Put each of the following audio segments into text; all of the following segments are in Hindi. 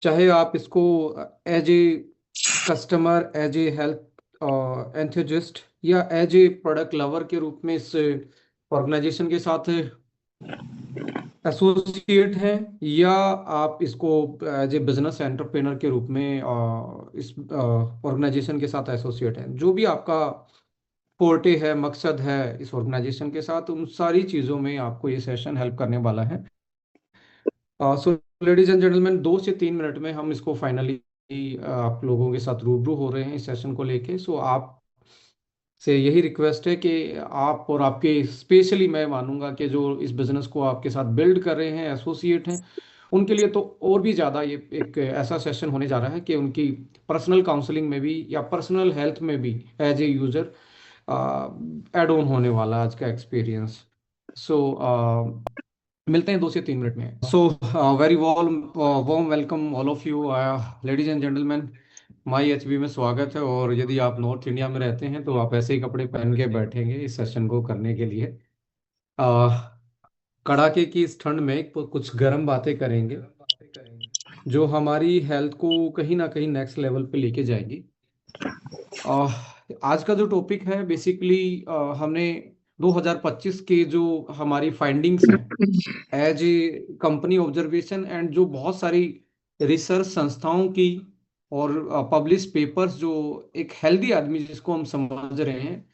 चाहे आप इसको as a customer, as a health enthusiast या एज ए प्रोडक्ट लवर के रूप में इस ऑर्गेनाइजेशन के साथ एसोसिएट हैं, या आप इसको एज ए बिजनेस एंटरप्रेनर के रूप में इस ऑर्गेनाइजेशन के साथ एसोसिएट हैं, जो भी आपका फोर्टे है, मकसद है इस ऑर्गेनाइजेशन के साथ, उन सारी चीज़ों में आपको ये सेशन हेल्प करने वाला है। सो लेडीज एंड जेंटलमैन, 2 से 3 मिनट में हम इसको फाइनली आप लोगों के साथ रूबरू हो रहे हैं इस सेशन को लेके। सो आप से यही रिक्वेस्ट है कि आप और आपके, स्पेशली मैं मानूंगा कि जो इस बिजनेस को आपके साथ बिल्ड कर रहे हैं, एसोसिएट हैं, उनके लिए तो और भी ज़्यादा ये एक ऐसा सेशन होने जा रहा है कि उनकी पर्सनल काउंसलिंग में भी या पर्सनल हेल्थ में भी as a user add on होने वाला आज का एक्सपीरियंस। सो मिलते हैं 2 से 3 मिनट में। So very warm welcome all of you, ladies and gentleman. My HB में स्वागत है। और यदि आप नॉर्थ इंडिया में रहते हैं तो आप ऐसे ही कपड़े पहन के बैठेंगे इस सेशन को करने के लिए। uh, कड़ाके की इस ठंड में कुछ गर्म बातें करेंगे जो हमारी हेल्थ को कहीं ना कहीं नेक्स्ट लेवल पे लेके जाएंगी। आज का जो टॉपिक है बेसिकली, हमने 2025 के जो हमारी फाइंडिंग्स हैं as a company observation, and जो बहुत सारी रिसर्च संस्थाओं की और पब्लिश पेपर्स, जो एक हेल्दी आदमी जिसको हम समझ रहे हैं,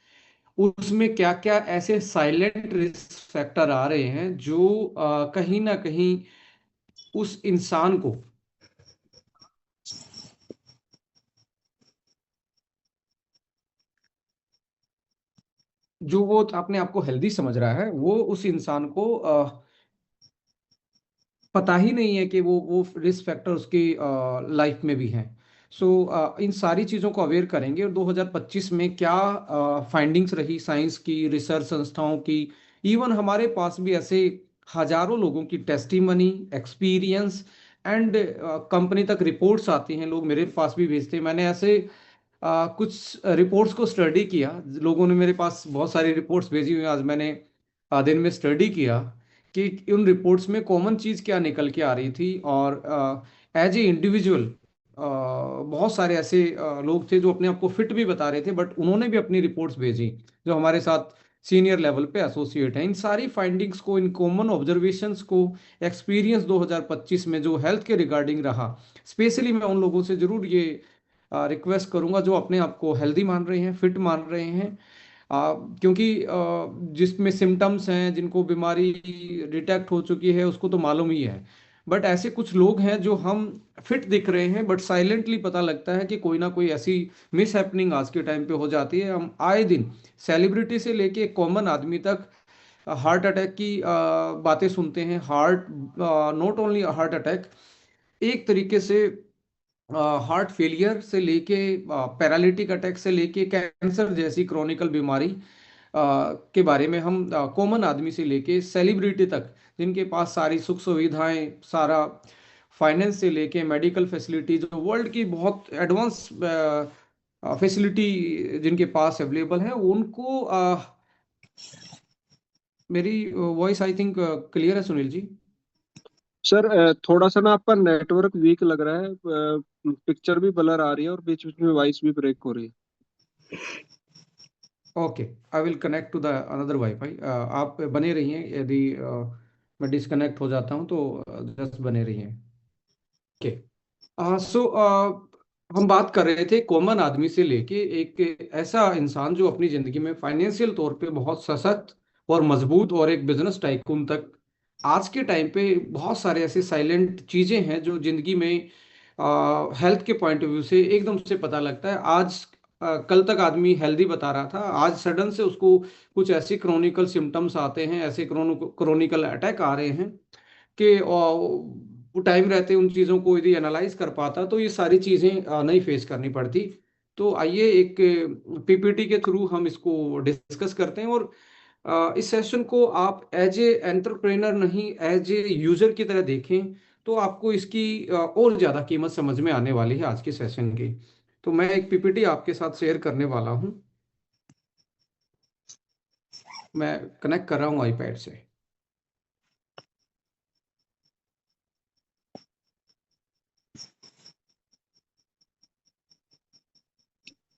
उसमें क्या क्या ऐसे साइलेंट रिस्क फैक्टर आ रहे हैं जो कहीं ना कहीं उस इंसान को, जो वो अपने आप को हेल्दी समझ रहा है, वो उस इंसान को पता ही नहीं है कि वो रिस्क फैक्टर उसकी लाइफ में भी हैं। सो इन सारी चीज़ों को अवेयर करेंगे, और 2025 में क्या फाइंडिंग्स रही साइंस की, रिसर्च संस्थाओं की, इवन हमारे पास भी ऐसे हजारों लोगों की टेस्टिमनी, एक्सपीरियंस एंड कंपनी तक रिपोर्ट्स आती हैं, लोग मेरे पास भी भेजते हैं। मैंने ऐसे कुछ रिपोर्ट्स को स्टडी किया, लोगों ने मेरे पास बहुत सारी रिपोर्ट्स भेजी हुई हैं। आज मैंने दिन में स्टडी किया कि उन रिपोर्ट्स में कॉमन चीज़ क्या निकल के आ रही थी। और एज ए इंडिविजुअल बहुत सारे ऐसे लोग थे जो अपने आप को फिट भी बता रहे थे, बट उन्होंने भी अपनी रिपोर्ट्स भेजी, जो हमारे साथ सीनियर लेवल पे एसोसिएट हैं। इन सारी फाइंडिंग्स को, इन कॉमन ऑब्जर्वेशंस को, एक्सपीरियंस 2025 में जो हेल्थ के रिगार्डिंग रहा, स्पेशली मैं उन लोगों से ज़रूर ये रिक्वेस्ट करूंगा जो अपने आप को हेल्दी मान रहे हैं, फिट मान रहे हैं, क्योंकि जिसमें सिम्टम्स हैं, जिनको बीमारी डिटेक्ट हो चुकी है, उसको तो मालूम ही है। बट ऐसे कुछ लोग हैं जो हम फिट दिख रहे हैं, बट साइलेंटली पता लगता है कि कोई ना कोई ऐसी मिस हैपनिंग आज के टाइम पे हो जाती है। हम आए दिन सेलिब्रिटी से लेके कॉमन आदमी तक हार्ट अटैक की बातें सुनते हैं। Heart, not only heart attack, एक तरीके से हार्ट फेलियर से लेके पैरालिटिक अटैक से लेके कैंसर जैसी क्रॉनिकल बीमारी के बारे में हम कॉमन आदमी से लेके सेलिब्रिटी तक, जिनके पास सारी सुख सुविधाएं, सारा फाइनेंस से लेके मेडिकल फैसिलिटी, जो वर्ल्ड की बहुत एडवांस फैसिलिटी जिनके पास अवेलेबल है, उनको मेरी वॉइस आई थिंक क्लियर है सुनील जी? सर, थोड़ा सा ना आपका नेटवर्क वीक लग रहा है। पिक्चर भी ब्लर आ रही है और बीच बीच में वॉइस भी ब्रेक हो रही है। Okay, I will connect to the another wifi. आप बने रहिए, यदि मैं डिस्कनेक्ट हो जाता हूं तो जस्ट बने रहिए। ओके। सो हम बात कर रहे थे कॉमन आदमी से लेके एक ऐसा इंसान जो अपनी जिंदगी में फाइनेंशियल तौर पे बहुत सशक्त और मजबूत, और एक बिजनेस टाइकून तक। आज के टाइम पे बहुत सारे ऐसे साइलेंट चीजें हैं जो जिंदगी में हेल्थ के पॉइंट ऑफ व्यू से एकदम से पता लगता है। आज कल तक आदमी हेल्दी बता रहा था, आज सडन से उसको कुछ ऐसे क्रोनिकल सिम्टम्स आते हैं, ऐसे क्रोनिकल अटैक आ रहे हैं कि वो टाइम रहते उन चीज़ों को यदि एनालाइज कर पाता तो ये सारी चीज़ें नहीं फेस करनी पड़ती। तो आइए एक पीपीटी के थ्रू हम इसको डिस्कस करते हैं, और इस सेशन को आप एज ए एंटरप्रेनर नहीं, एज ए यूजर की तरह देखें, तो आपको इसकी और ज़्यादा कीमत समझ में आने वाली है आज के सेशन की। तो मैं एक पीपीटी आपके साथ शेयर करने वाला हूं। मैं कनेक्ट कर रहा हूं आईपैड से।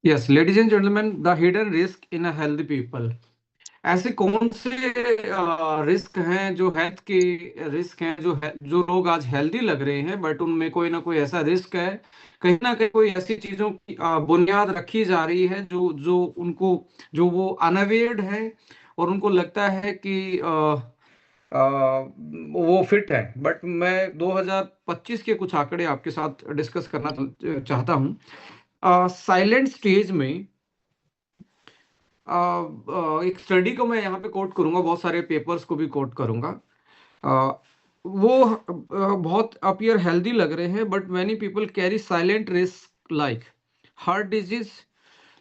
Yes ladies and gentleman, the hidden risk in a healthy people. ऐसे कौन से रिस्क हैं जो हेल्थ के रिस्क हैं, जो लोग आज हेल्दी लग रहे हैं बट उनमें कोई ना कोई ऐसा रिस्क है, कहीं ना कहीं कोई ऐसी चीजों की बुनियाद रखी जा रही है जो जो उनको, जो वो अनअवेयर्ड है और उनको लगता है कि वो फिट है। बट मैं 2025 के कुछ आंकड़े आपके साथ डिस्कस करना चाहता हूँ। साइलेंट स्टेज में एक स्टडी को मैं यहाँ पे कोट करूंगा, बहुत सारे पेपर्स को भी कोट करूंगा। वो बहुत अपीयर हेल्दी लग रहे हैं but many people carry silent risk like heart disease.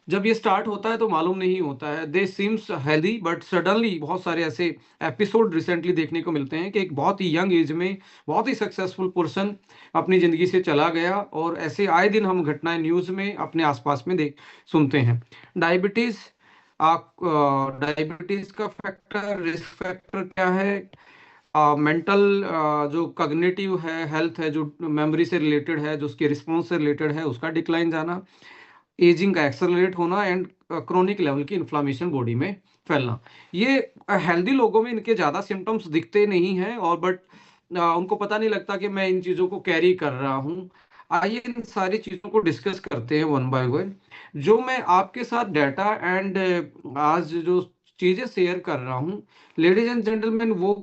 जब ये स्टार्ट होता है तो मालूम नहीं होता है, दे सीम्स हेल्दी बट सडनली बहुत सारे ऐसे एपिसोड रिसेंटली देखने को मिलते हैं कि एक बहुत ही यंग एज में बहुत ही सक्सेसफुल पर्सन अपनी जिंदगी से चला गया, और ऐसे आए दिन हम घटनाएं न्यूज में अपने आसपास में देख सुनते हैं। डायबिटीज, डायबिटीज का फैक्टर, रिस्क फैक्टर क्या है? मेंटल जो कग्निटिव है, हेल्थ है, जो मेमोरी से रिलेटेड है, जो उसके रिस्पॉन्स से रिलेटेड है, उसका डिक्लाइन जाना, एजिंग का एक्सेलरेट होना, एंड क्रोनिक लेवल की इन्फ्लामेशन बॉडी में फैलना। ये हेल्दी लोगों में इनके ज्यादा सिम्टम्स दिखते नहीं हैं, और बट उनको पता नहीं लगता कि मैं इन चीजों को कैरी कर रहा हूँ। आइए इन सारी चीजों को डिस्कस करते हैं वन बाय वन। जो मैं आपके साथ डाटा एंड आज जो चीजें शेयर कर रहा हूँ, लेडीज एंड जेंटलमैन, वो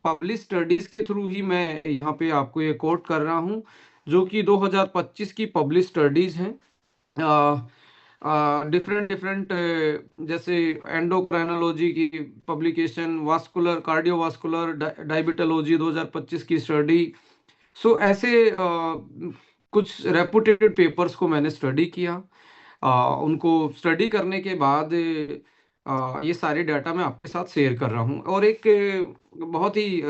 पब्लिश स्टडीज के थ्रू ही मैं यहाँ पे आपको ये कोट कर रहा हूँ, जो कि 2025 की पब्लिश स्टडीज हैं। डिफरेंट डिफरेंट, जैसे एंडोक्राइनोलॉजी की पब्लिकेशन, वास्कुलर कार्डियोवास्कुलर डायबिटोलॉजी 2025 की स्टडी। सो ऐसे कुछ रेपुटेड पेपर्स को मैंने स्टडी किया। उनको स्टडी करने के बाद ये सारे डाटा मैं आपके साथ शेयर कर रहा हूँ। और एक बहुत ही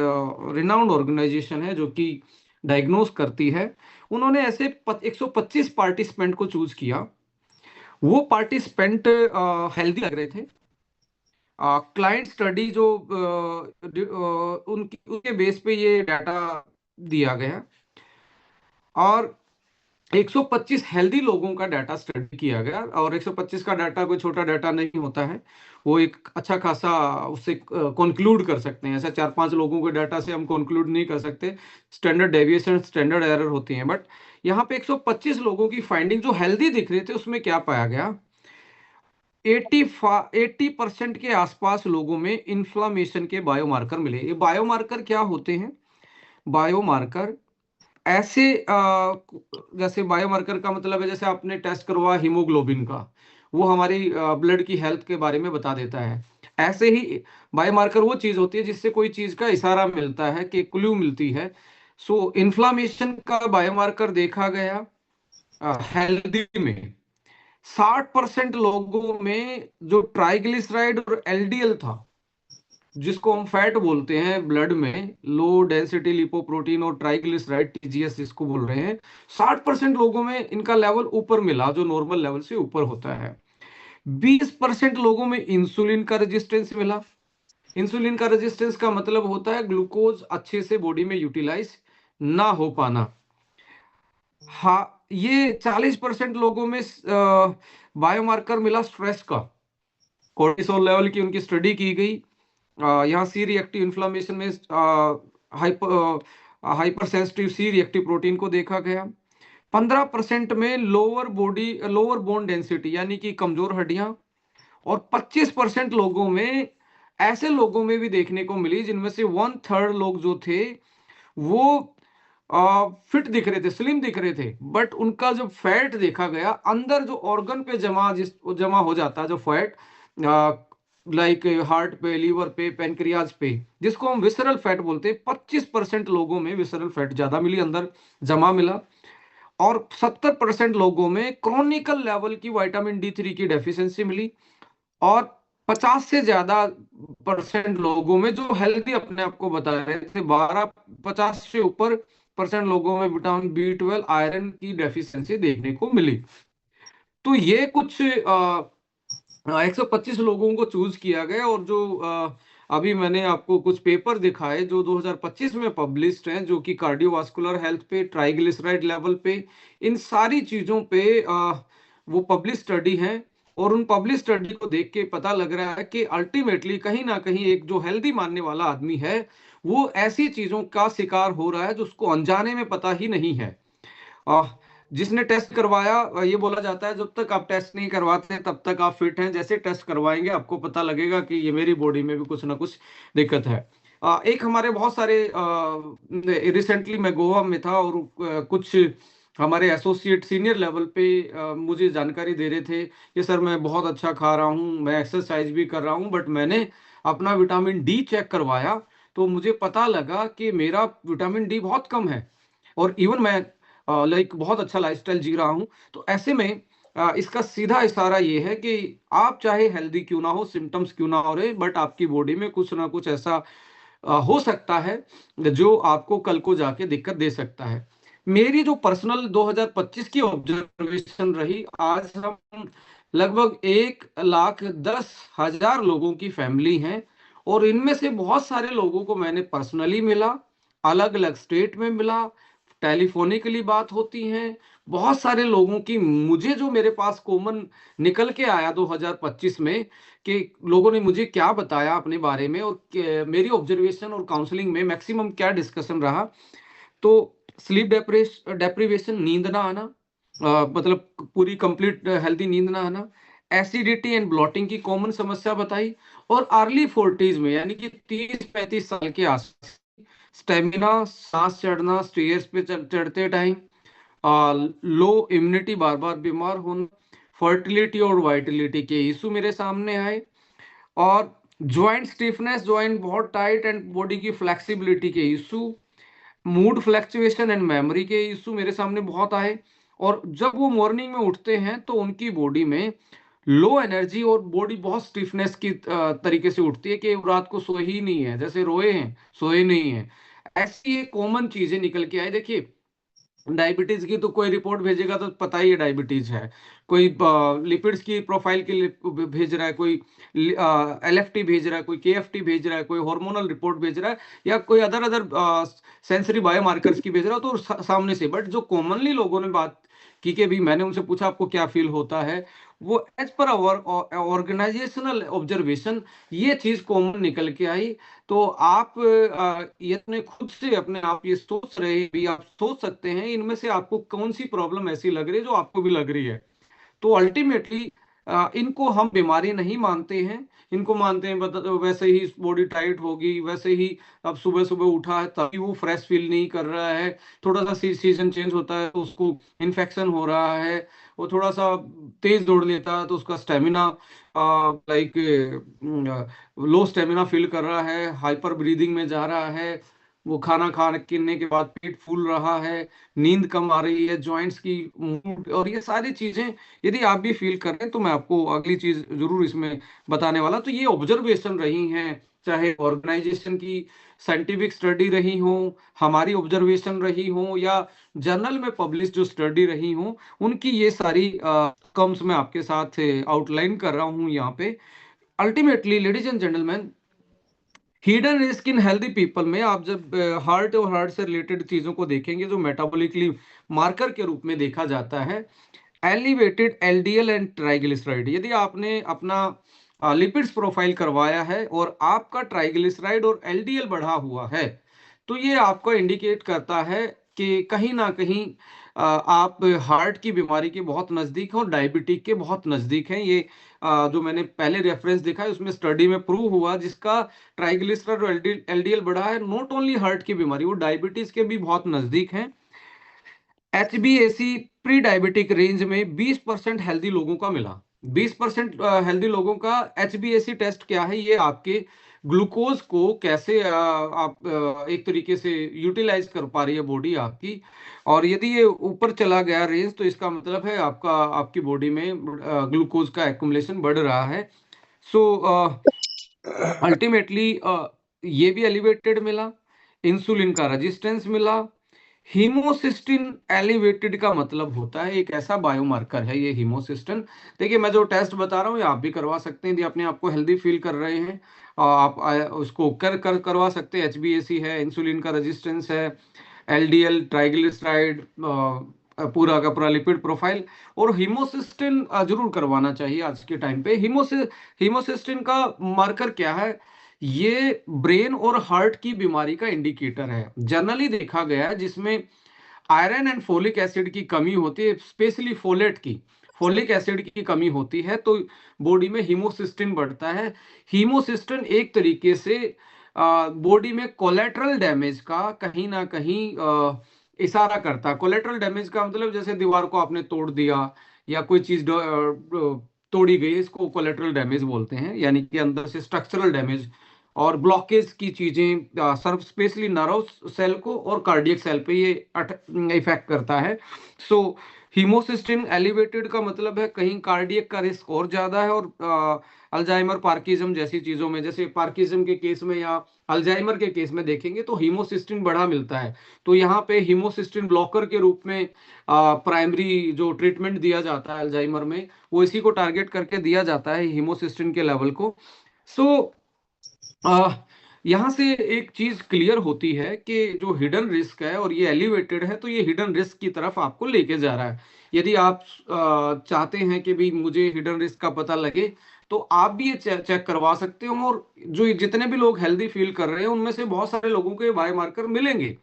रिनाउंड ऑर्गेनाइजेशन है जो कि डायग्नोस करती है, उन्होंने ऐसे 125 पार्टिसिपेंट को चूज किया। वो पार्टिसिपेंट हेल्दी लग रहे थे। क्लाइंट स्टडी जो उनकी उनके बेस पे ये डाटा दिया गया, और 125 हेल्दी लोगों का डाटा स्टडी किया गया। और 125 का डाटा कोई छोटा डाटा नहीं होता है, वो एक अच्छा खासा उससे कंक्लूड कर सकते हैं। ऐसा 4-5 लोगों के डाटा से हम कंक्लूड नहीं कर सकते, स्टैंडर्ड डेविएशन, स्टैंडर्ड एरर होती हैं। बट यहाँ पे 125 लोगों की फाइंडिंग जो हेल्दी दिख रहे थे, उसमें क्या पाया गया? 80% के आसपास लोगों में इन्फ्लामेशन के बायोमार्कर मिले। ये बायोमार्कर क्या होते हैं? बायोमार्कर ऐसे जैसे बायोमार्कर का मतलब है, जैसे आपने टेस्ट करवा हीमोग्लोबिन का, वो हमारी ब्लड की हेल्थ के बारे में बता देता है। ऐसे ही बायोमार्कर वो चीज होती है जिससे कोई चीज का इशारा मिलता है, कि क्लू मिलती है। सो इन्फ्लामेशन का बायोमार्कर देखा गया हेल्दी में। 60% लोगों में जो ट्राइग्लिसराइड और एलडीएल था, जिसको हम फैट बोलते हैं ब्लड में, लो डेंसिटी लिपोप्रोटीन और ट्राइग्लिसराइड, टीजीएस जिसको बोल रहे हैं, 60% लोगों में इनका लेवल ऊपर मिला, जो नॉर्मल लेवल से ऊपर होता है। 20% लोगों में इंसुलिन का रेजिस्टेंस मिला। इंसुलिन का रेजिस्टेंस का मतलब होता है ग्लूकोज अच्छे से बॉडी में यूटिलाइज ना हो पाना। हाँ, ये 40% लोगों में बायोमार्कर मिला स्ट्रेस का, कोर्टिसोल लेवल की उनकी स्टडी की गई। यहाँ सी रिएक्टिव इन्फ्लामेशन में hyper hyper sensitive C reactive protein को देखा गया। 15% में लोअर बोन डेंसिटी यानी कि कमजोर हड्डियां। और 25% लोगों में, ऐसे लोगों में भी देखने को मिली जिनमें से 1/3 लोग जो थे वो फिट दिख रहे थे, स्लिम दिख रहे थे, बट उनका जो फैट देखा गया अंदर, जो ऑर्गन पे जमा हो जाता है जो फैट, लाइक हार्ट पे, लीवर पे, पेनक्रियाज पे, जिसको हम विसरल फैट बोलते हैं, 25% लोगों में विसरल फैट ज्यादा मिली, अंदर जमा मिला। और 70% लोगों में क्रॉनिकल लेवल की विटामिन D3 की डेफिशिएंसी मिली। और 50 से ज्यादा परसेंट लोगों में, जो हेल्दी अपने आप को बता रहे थे, 50 से ऊपर परसेंट लोगों में विटामिन B12 आयरन की डेफिशिएंसी देखने को मिली। तो ये कुछ 125 लोगों को चूज किया गया। और जो अभी मैंने आपको कुछ पेपर दिखाए जो 2025 में पब्लिश्ड हैं, जो कि कार्डियोवास्कुलर हेल्थ पे, ट्राइग्लिसराइड लेवल पे, इन सारी चीजों पे वो पब्लिश स्टडी है, और उन पब्लिश स्टडी को देख के पता लग रहा है कि अल्टीमेटली कहीं ना कहीं एक जो हेल्दी मानने वाला आदमी है वो ऐसी चीजों का शिकार हो रहा है जो उसको अनजाने में पता ही नहीं है। आ, जिसने टेस्ट करवाया, ये बोला जाता है जब तक आप टेस्ट नहीं करवाते तब तक आप फिट हैं, जैसे टेस्ट करवाएंगे आपको पता लगेगा कि ये मेरी बॉडी में भी कुछ ना कुछ दिक्कत है। एक हमारे बहुत सारे, रिसेंटली मैं गोवा में था और कुछ हमारे एसोसिएट सीनियर लेवल पे मुझे जानकारी दे रहे थे कि सर मैं बहुत अच्छा खा रहा हूँ, मैं एक्सरसाइज भी कर रहा हूँ, बट मैंने अपना विटामिन डी चेक करवाया तो मुझे पता लगा कि मेरा विटामिन डी बहुत कम है, और इवन मैं लाइक बहुत अच्छा लाइफस्टाइल जी रहा हूँ। तो ऐसे में इसका सीधा इशारा ये है कि आप चाहे हेल्दी क्यों ना हो, सिम्टम्स क्यों ना हो रहे, बट आपकी बॉडी में कुछ ना कुछ ऐसा हो सकता है जो आपको कल को जाके दिक्कत दे सकता है। मेरी जो पर्सनल 2025 की ऑब्जर्वेशन रही, आज हम लगभग 1,10,000 लोगों की फैमिली हैं, और इनमें से बहुत सारे लोगों को मैंने पर्सनली मिला, अलग अलग स्टेट में मिला, टेलीफोनिकली बात होती है। बहुत सारे लोगों की मुझे जो मेरे पास कॉमन निकल के आया 2025 में, कि लोगों ने मुझे क्या बताया अपने बारे में, और मेरी ऑब्जर्वेशन और काउंसलिंग में मैक्सिमम क्या डिस्कशन रहा। तो स्लीप डेप्रिवेशन, नींद ना आना, मतलब पूरी कंप्लीट हेल्दी नींद ना आना, एसिडिटी एंड ब्लॉटिंग की कॉमन समस्या बताई, और अर्ली फोर्टीज में यानी कि 30-35 साल के आसपास स्टेमिना, सांस चढ़ना स्टेयर्स पे चढ़ते टाइम, लो इम्यूनिटी, बार बार बीमार होना, फर्टिलिटी और वाइटिलिटी के इशू मेरे सामने आए, और ज्वाइंट स्टिफनेस, ज्वाइंट बहुत टाइट एंड बॉडी की फ्लेक्सिबिलिटी के issue, mood fluctuation and memory के इशू मेरे सामने बहुत आए। और जब वो मॉर्निंग में उठते हैं तो उनकी बॉडी में लो एनर्जी और बॉडी बहुत स्टिफनेस की तरीके से उठती है कि वो रात को सोए ही नहीं है, जैसे रोए हैं सोए नहीं है। ऐसी एक कॉमन चीजें निकल के आई। देखिए, डायबिटीज की तो कोई रिपोर्ट भेजेगा तो पता ही है डायबिटीज है, कोई लिपिड्स की प्रोफाइल के लिए भेज रहा है, कोई एलएफटी भेज रहा है, कोई केएफटी भेज रहा है, कोई हार्मोनल रिपोर्ट भेज रहा है, या कोई अदर अदर सेंसरी बायोमार्कर्स की भेज रहा है, तो सामने से। बट जो कॉमनली लोगों ने बात की, कि भी मैंने उनसे पूछा आपको क्या फील होता है, वो as per hour organisational observation ये चीज कॉमन निकल के आई। तो आप ये अपने खुद से अपने आप ये सोच रहे भी, आप सोच सकते हैं इनमें से आपको कौन सी प्रॉब्लम ऐसी लग रही है जो आपको भी लग रही है। तो अल्टीमेटली इनको हम बीमारी नहीं मानते हैं, इनको मानते हैं वैसे ही बॉडी टाइट होगी, वैसे ही अब सुबह सुबह उठा है तभी वो फ्रेश फील नहीं कर रहा है, थोड़ा सा सीजन चेंज होता है तो उसको इन्फेक्शन हो रहा है, वो थोड़ा सा तेज दौड़ लेता है तो उसका stamina like low stamina feel कर रहा है, हाइपर ब्रीदिंग में जा रहा है, वो खाना खाने के बाद पेट फूल रहा है, नींद कम आ रही है, जॉइंट्स की मूड, और ये सारी चीजें यदि आप भी फील कर रहे हैं तो मैं आपको अगली चीज जरूर इसमें बताने वाला। तो ये ऑब्जर्वेशन रही हैं, चाहे ऑर्गेनाइजेशन की साइंटिफिक स्टडी रही हो, हमारी ऑब्जर्वेशन रही हो, या जर्नल में पब्लिश जो स्टडी रही हो, उनकी ये सारी कम्स मैं आपके साथ आउटलाइन कर रहा हूँ यहाँ पे। Ultimately ladies and gentleman, hidden risk in healthy people में आप जब हार्ट और हार्ट से रिलेटेड चीजों को देखेंगे जो मेटाबॉलिकली मार्कर के रूप में देखा जाता है, एलिवेटेड एलडीएल एंड ट्राइग्लिसराइड। यदि आपने अपना लिपिड्स प्रोफाइल करवाया है और आपका ट्राइग्लिसराइड और एलडीएल बढ़ा हुआ है, तो ये आपको इंडिकेट करता है कि कहीं ना कहीं आप हार्ट की बीमारी के बहुत नजदीक हैं और डायबिटिक के बहुत नजदीक हैं। ये जो मैंने पहले रेफरेंस देखा है उसमें स्टडी में प्रूव हुआ, जिसका ट्राइग्लिसराइड और एलडीएल बढ़ा है, नॉट ओनली हार्ट की बीमारी, वो डायबिटीज के भी बहुत नजदीक हैं। HbA1c प्री डायबिटिक रेंज में 20% हेल्दी लोगों का मिला। 20% हेल्दी लोगों का HbA1c टेस्ट क्या है, ये आपके ग्लूकोज को कैसे आप एक तरीके से यूटिलाइज कर पा रही है बॉडी आपकी, और यदि ये ऊपर चला गया रेंज तो इसका मतलब है आपकी बॉडी में ग्लूकोज का एक्युमुलेशन बढ़ रहा है। सो अल्टीमेटली ये भी एलिवेटेड मिला, इंसुलिन का रेजिस्टेंस मिला। हीमोसिस्टिन एलिवेटेड का मतलब होता है, एक ऐसा बायोमार्कर है ये हीमोसिस्टिन। देखिए, मैं जो टेस्ट बता रहा हूँ ये आप भी करवा सकते हैं यदि अपने आप को हेल्दी फील कर रहे हैं, आप उसको करवा सकते हैं। HbA1c है, इंसुलिन का रेजिस्टेंस है, LDL, ट्राइग्लिसराइड, पूरा का पूरा लिपिड प्रोफाइल। और हीमोसिस्टिन जरूर करवाना चाहिए आज के टाइम पे। हीमोसिस्टिन का मार्कर क्या है? ये ब्रेन और हार्ट की बीमारी का इंडिकेटर है। जनरली देखा गया है जिसमें आयरन एंड फोलिक एसिड की कमी होती है, स्पेशली फोलिक एसिड की कमी होती है, तो बॉडी में हीमोसिस्टिन बढ़ता है। हीमोसिस्टिन एक तरीके से बॉडी में कोलेटरल डैमेज का कहीं ना कहीं इशारा करता है। कोलेटरल डैमेज का मतलब जैसे दीवार को आपने तोड़ दिया या कोई चीज तोड़ी गई, इसको कोलेटरल डैमेज बोलते हैं, यानी कि अंदर से स्ट्रक्चरल डैमेज और ब्लॉकेज की चीजें सर्व स्पेशली नर्व सेल को और कार्डियक सेल पे ये इफेक्ट करता है। सो हीमोसिस्टिन एलिवेटेड का मतलब है कहीं कार्डियक का रिस्क और ज्यादा है। और अल्जाइमर पार्किज्म जैसी चीजों में, जैसे पार्किज्म के केस में या अल्जाइमर के केस में देखेंगे तो हीमोसिस्टिन बढ़ा मिलता है। तो यहाँ पे हीमोसिस्टिन ब्लॉकर के रूप में प्राइमरी जो ट्रीटमेंट दिया जाता है अल्जाइमर में, वो इसी को टारगेट करके दिया जाता है, हीमोसिस्टिन के लेवल को। सो यहाँ से एक चीज क्लियर होती है कि जो हिडन रिस्क है और ये एलिवेटेड है, तो ये हिडन रिस्क की तरफ आपको लेके जा रहा है। यदि आप चाहते हैं कि भी मुझे हिडन रिस्क का पता लगे, तो आप भी ये चेक करवा सकते हो। और जो जितने भी लोग हेल्दी फील कर रहे हैं उनमें से बहुत सारे लोगों को ये बायोमार्कर मिलेंगे।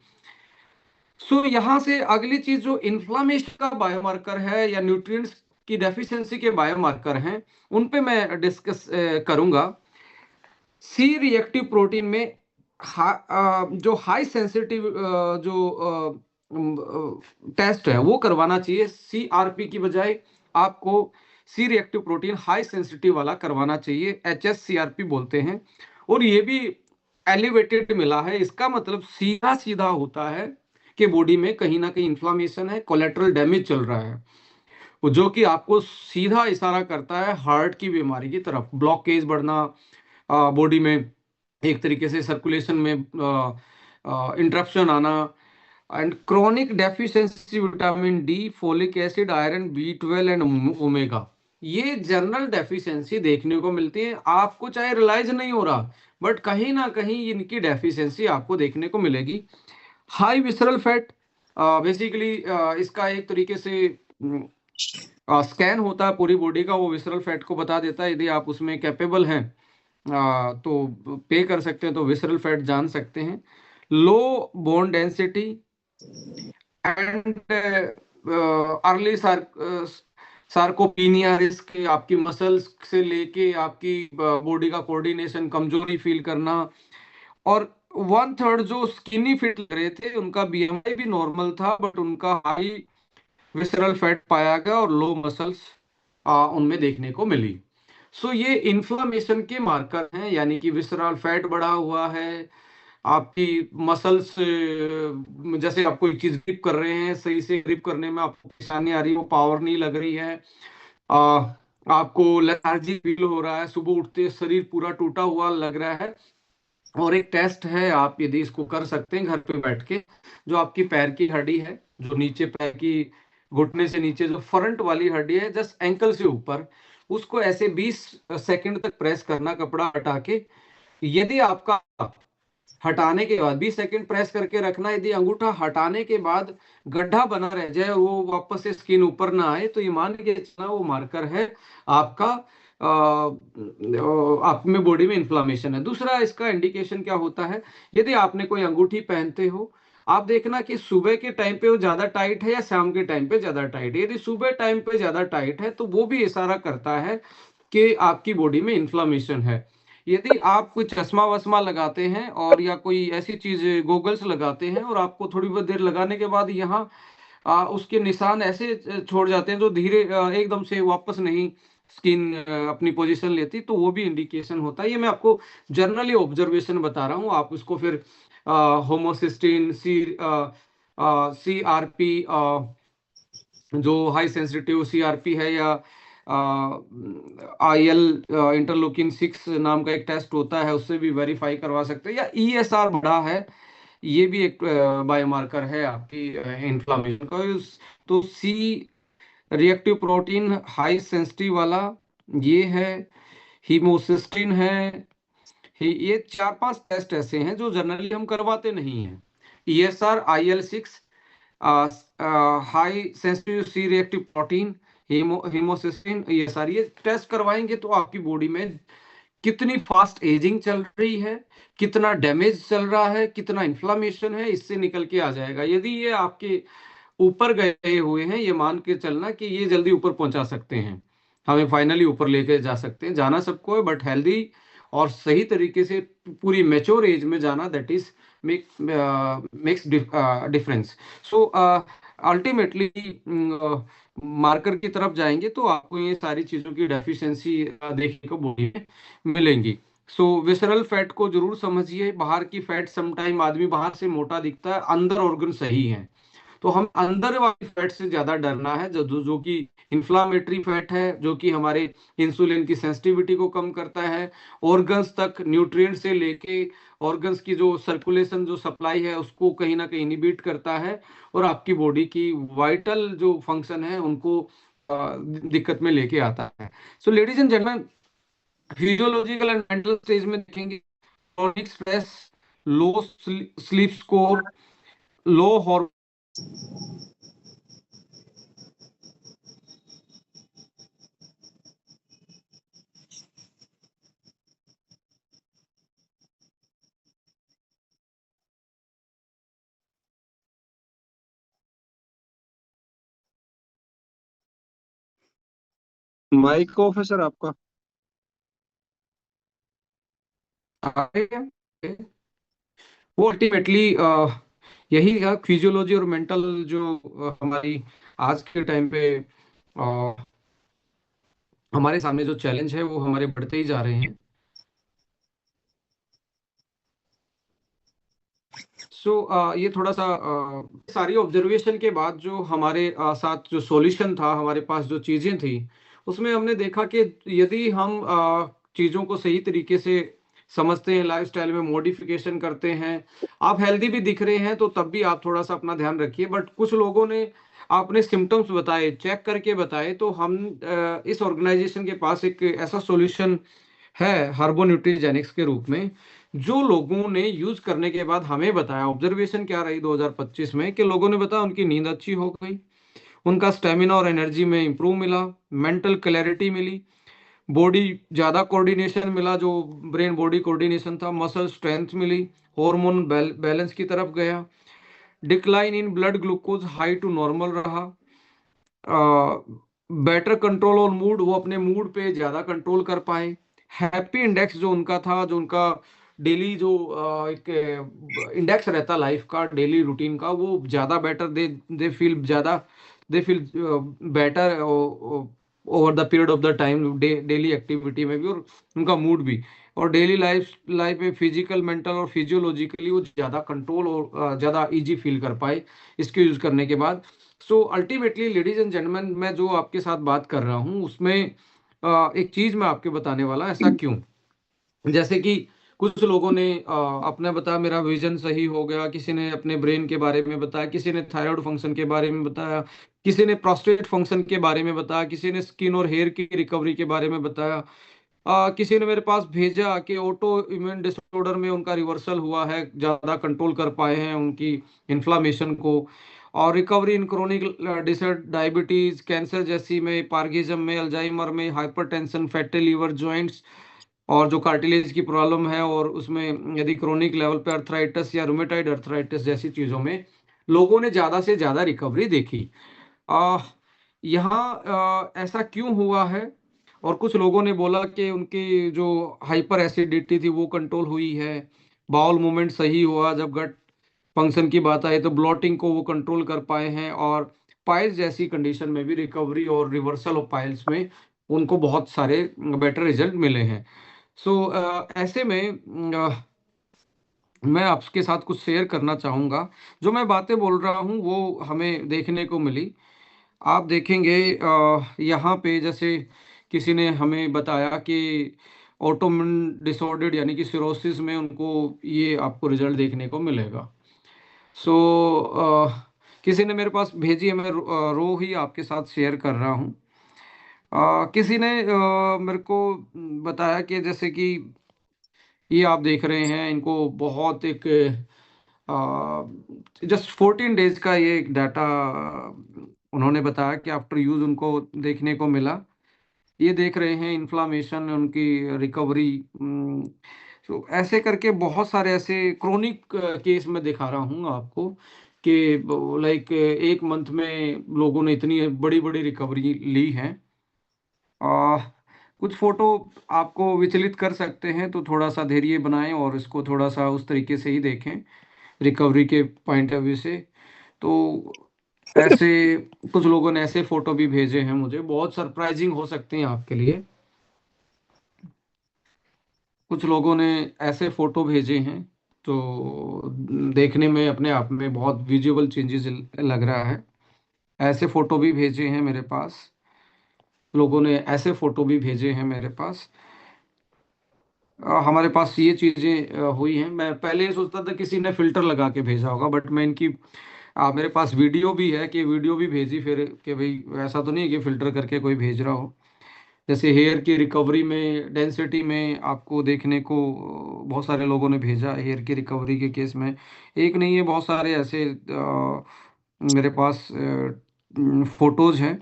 सो यहाँ से अगली चीज जो इन्फ्लामेशन का बायोमार्कर है या न्यूट्रिएंट्स की डेफिशिएंसी के बायोमार्कर हैं, उन पे मैं डिस्कस करूंगा। सी रिएक्टिव प्रोटीन में जो हाई सेंसिटिव जो टेस्ट है वो करवाना चाहिए। सीआरपी की बजाय आपको C reactive protein high sensitive वाला करवाना चाहिए, HSCRP बोलते हैं। और ये भी एलिवेटेड मिला है, इसका मतलब सीधा सीधा होता है कि बॉडी में कहीं ना कहीं इंफ्लामेशन है, कोलेटरल डैमेज चल रहा है, जो कि आपको सीधा इशारा करता है हार्ट की बीमारी की तरफ, ब्लॉकेज बढ़ना बॉडी में, एक तरीके से सर्कुलेशन में इंटरप्शन आना। And chronic deficiency vitamin D, folic acid, iron, B12 and omega, ये जनरल डेफिशिएंसी देखने को मिलती है। आपको चाहे रियलाइज नहीं हो रहा, बट कहीं ना कहीं इनकी डेफिशिएंसी आपको देखने को मिलेगी। हाई विसरल फैट, बेसिकली इसका एक तरीके से स्कैन होता है पूरी बॉडी का, वो विसरल फैट को बता देता है। यदि आप उसमें कैपेबल हैं तो पे कर सकते हैं, तो विसरल फैट जान सकते हैं। Low bone density and early sarcopenia risk, आपकी मसल्स से लेके आपकी बॉडी का कोऑर्डिनेशन, कमजोरी फील करना। और 1/3 जो स्किनी फिट लग रहे थे उनका BMI भी नॉर्मल था, बट उनका हाई विसरल फैट पाया गया और लो मसल्स उनमें देखने को मिली। सो ये इन्फ्लामेशन के मार्कर हैं, यानी कि विसरल फैट बढ़ा हुआ है, आपकी मसल्स जैसे आप कोई चीज ग्रिप कर रहे हैं, सही से ग्रिप करने में आपको परेशानी आ रही है, वो पावर नहीं लग रही है, आ, आपको लेथार्जी फील हो रहा है, सुबह उठते शरीर पूरा टूटा हुआ लग रहा है। और एक टेस्ट है, आप यदि इसको कर सकते हैं घर पे बैठ के, जो आपकी पैर की हड्डी है, जो नीचे पैर की घुटने से नीचे जो फ्रंट वाली हड्डी है, जस्ट एंकल से ऊपर, उसको ऐसे 20 सेकंड तक प्रेस करना, कपड़ा हटा के। यदि आपका हटाने के बाद 20 सेकंड प्रेस करके रखना, यदि अंगूठा हटाने के बाद गड्ढा बना रह जाए, वो वापस से स्किन ऊपर ना आए, तो ये मान के चलना वो मार्कर है आपका आप में बॉडी में इन्फ्लामेशन है। दूसरा इसका इंडिकेशन क्या होता है, यदि आपने कोई अंगूठी पहनते हो, आप देखना कि सुबह के टाइम पे वो ज्यादा टाइट है या शाम के टाइम पे ज्यादा टाइट है। यदि सुबह टाइम पे ज्यादा टाइट है तो वो भी इशारा करता है कि आपकी बॉडी में इन्फ्लामेशन है। यदि आप कोई चश्मा वश्मा लगाते हैं और या कोई ऐसी चीज गोगल्स लगाते हैं और आपको थोड़ी बहुत देर लगाने के बाद यहाँ उसके निशान ऐसे छोड़ जाते हैं जो धीरे एकदम से वापस नहीं स्किन अपनी पोजीशन लेती, तो वो भी इंडिकेशन होता है। ये मैं आपको जनरली ऑब्जर्वेशन बता रहा हूँ, आप उसको फिर होमोसिस्टिन, CRP, जो हाई सेंसिटिव CRP है, या IL इंटरलोकिन 6 नाम का एक टेस्ट होता है, उससे भी वेरीफाई करवा सकते हैं। या ESR बढ़ा है, ये भी एक बायोमार्कर है आपकी इन्फ्लामेशन का। तो C reactive protein high sensitive वाला ये है, हीमोसिस्टिन है। ये 4-5 टेस्ट ऐसे हैं जो जनरली हम करवाते नहीं हैं। ESR, IL-6, high sensitive C reactive protein, homocysteine, ये सारी ये टेस्ट करवाएंगे तो आपकी बॉडी में कितनी फास्ट एजिंग चल रही है, कितना डैमेज चल रहा है, कितना इन्फ्लामेशन है, इससे निकल के आ जाएगा। यदि ये आपके ऊपर गए हुए हैं, ये मान के चलना कि ये जल्दी ऊपर पहुंचा सकते हैं, हमें फाइनली ऊपर लेके जा सकते हैं। जाना सबको है, बट हेल्दी और सही तरीके से पूरी मेच्योर एज में जाना, that is makes difference. So ultimately marker की तरफ जाएंगे तो आपको ये सारी चीजों की डेफिशिएंसी देखने को बॉडी में मिलेंगी। सो विसरल फैट को जरूर समझिए। बाहर की फैट, समटाइम आदमी बाहर से मोटा दिखता है, अंदर ऑर्गन सही है। तो हम अंदर वाली फैट से ज्यादा डरना है, जो कि इंफ्लामेटरी फैट है, जो कि हमारे इंसुलिन की सेंसिटिविटी को कम करता है, ऑर्गन्स तक न्यूट्रिएंट से लेके ऑर्गन्स की जो सर्कुलेशन, जो सप्लाई है, उसको कहीं ना कहीं इनिबिट करता है, और आपकी बॉडी की वाइटल जो फंक्शन है उनको दिक्कत में लेके आता है। So ladies and gentleman, physiological and mental stage में देखेंगे chronic stress, low sleep score, low hormone. Mic off है सर आपका। वो अल्टीमेटली यही है, फिजियोलॉजी और मेंटल जो हमारी आज के टाइम पे हमारे सामने जो चैलेंज है वो हमारे बढ़ते ही जा रहे हैं। सो ये थोड़ा सा सारी ऑब्जर्वेशन के बाद जो हमारे साथ जो सॉल्यूशन था, हमारे पास जो चीजें थी, उसमें हमने देखा कि यदि हम चीजों को सही तरीके से समझते हैं, लाइफस्टाइल में मॉडिफिकेशन करते हैं, आप हेल्दी भी दिख रहे हैं तो तब भी आप थोड़ा सा अपना ध्यान रखिए। बट कुछ लोगों ने अपने सिम्टम्स बताए, चेक करके बताए, तो हम इस ऑर्गेनाइजेशन के पास एक ऐसा सॉल्यूशन है हर्बो न्यूट्रीजेनिक्स के रूप में, जो लोगों ने यूज करने के बाद हमें बताया, ऑब्जर्वेशन क्या रही 2025 में, कि लोगों ने बताया उनकी नींद अच्छी हो गई, उनका स्टेमिना और एनर्जी में इंप्रूव मिला, मेंटल क्लैरिटी मिली, बॉडी ज्यादा कोऑर्डिनेशन मिला, जो ब्रेन बॉडी कोऑर्डिनेशन था, मसल स्ट्रेंथ मिली, हार्मोन बैलेंस की तरफ गया, decline in blood glucose high to normal रहा, बेटर कंट्रोल ऑन मूड, वो अपने मूड पे ज्यादा कंट्रोल कर पाए, हैप्पी इंडेक्स जो उनका था, जो उनका डेली जो एक इंडेक्स रहता लाइफ का, डेली रूटीन का, वो ज्यादा बेटर, दे फील ज्यादा, they feel better over the period of the time, daily activity में भी और उनका मूड भी, और डेली लाइफ लाइफ में फिजिकल, मेंटल और फिजियोलॉजिकली वो ज्यादा कंट्रोल और ज्यादा इजी फील कर पाए इसके यूज करने के बाद। So ultimately ladies and gentleman, मैं जो आपके साथ बात कर रहा हूँ उसमें एक चीज मैं आपके बताने वाला, ऐसा क्यों। जैसे कि कुछ लोगों ने अपना बताया, मेरा विजन सही हो गया, किसी ने अपने ब्रेन के बारे में बताया, किसी ने थायराइड फंक्शन के बारे में बताया, किसी ने प्रोस्टेट फंक्शन के बारे में बताया, किसी ने स्किन और हेयर की रिकवरी के बारे में बताया, किसी ने मेरे पास भेजा कि ऑटो इम्यून डिसऑर्डर में उनका रिवर्सल हुआ है, ज्यादा कंट्रोल कर पाए हैं उनकी इन्फ्लामेशन को, और recovery in chronic disorder, diabetes, cancer जैसी में, पार्किंसम में, अल्जाइमर में, हाइपरटेंशन, फैटी लीवर, जॉइंट्स, और जो कार्टिलेज की प्रॉब्लम है, और उसमें यदि क्रोनिक लेवल पे अर्थराइटिस या रूमेटाइड अर्थराइटिस जैसी चीजों में लोगों ने ज्यादा से ज्यादा रिकवरी देखी। आ, यहाँ ऐसा क्यों हुआ है, और कुछ लोगों ने बोला कि उनकी जो हाइपर एसिडिटी थी वो कंट्रोल हुई है, बाउल मूवमेंट सही हुआ, जब गट फंक्शन की बात आई तो ब्लॉटिंग को वो कंट्रोल कर पाए हैं, और पाइल्स जैसी कंडीशन में भी रिकवरी और रिवर्सल ऑफ पाइल्स में उनको बहुत सारे बेटर रिजल्ट मिले हैं। सो ऐसे में मैं आपके साथ कुछ शेयर करना चाहूँगा। जो मैं बातें बोल रहा हूँ वो हमें देखने को मिली। आप देखेंगे यहाँ पे जैसे किसी ने हमें बताया कि ऑटोइम्यून डिसऑर्डर यानी कि सिरोसिस में उनको ये आपको रिजल्ट देखने को मिलेगा। सो किसी ने मेरे पास भेजी है, मैं रो ही आपके साथ शेयर कर रहा हूँ। किसी ने मेरे को बताया कि जैसे कि ये आप देख रहे हैं, इनको बहुत एक जस्ट 14 डेज का ये डाटा उन्होंने बताया कि आफ्टर यूज उनको देखने को मिला। ये देख रहे हैं इन्फ्लामेशन, उनकी रिकवरी। तो ऐसे करके बहुत सारे ऐसे क्रोनिक केस में दिखा रहा हूँ आपको कि लाइक 1 मंथ में लोगों ने इतनी बड़ी बड़ी रिकवरी ली है। आ, कुछ फोटो आपको विचलित कर सकते हैं, तो थोड़ा सा धैर्य बनाएं और इसको थोड़ा सा उस तरीके से ही देखें रिकवरी के पॉइंट ऑफ व्यू से। तो ऐसे कुछ लोगों ने ऐसे फोटो भी भेजे हैं मुझे, बहुत सरप्राइजिंग हो सकते हैं आपके लिए। कुछ लोगों ने ऐसे फोटो भेजे हैं तो देखने में अपने आप में बहुत विजुअल चेंजेस लग रहा है। ऐसे फोटो भी भेजे हैं मेरे पास, लोगों ने ऐसे फोटो भी भेजे हैं मेरे पास। हमारे पास ये चीजें हुई हैं। मैं पहले ये सोचता था किसी ने फिल्टर लगा के भेजा होगा, बट मैं इनकी मेरे पास वीडियो भी है कि वीडियो भी भेजी फिर कि भाई ऐसा तो नहीं है कि फिल्टर करके कोई भेज रहा हो। जैसे हेयर की रिकवरी में, डेंसिटी में आपको देखने को बहुत सारे लोगों ने भेजा हेयर की रिकवरी के केस में। एक नहीं है, बहुत सारे ऐसे मेरे पास फोटोज हैं।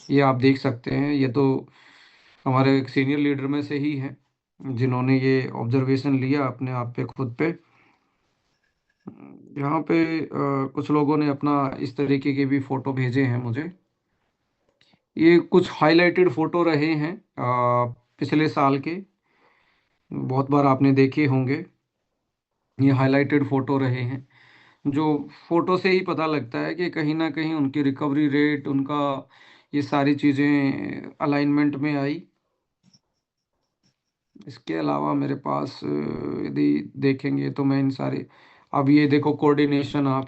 ये आप देख सकते हैं, ये तो हमारे एक सीनियर लीडर में से ही है जिन्होंने ये ऑब्जर्वेशन लिया अपने आप पे, खुद पे। यहाँ पे कुछ लोगों ने अपना इस तरीके के भी फोटो भेजे हैं मुझे। ये कुछ हाइलाइटेड फोटो रहे हैं पिछले साल के, बहुत बार आपने देखे होंगे। ये हाइलाइटेड फोटो रहे हैं, जो फोटो से ही पता लगता है कि कहीं ना कहीं उनकी रिकवरी रेट, उनका ये सारी चीज़ें अलाइनमेंट में आई। इसके अलावा मेरे पास यदि देखेंगे तो मैं इन सारे, अब ये देखो कोऑर्डिनेशन आप।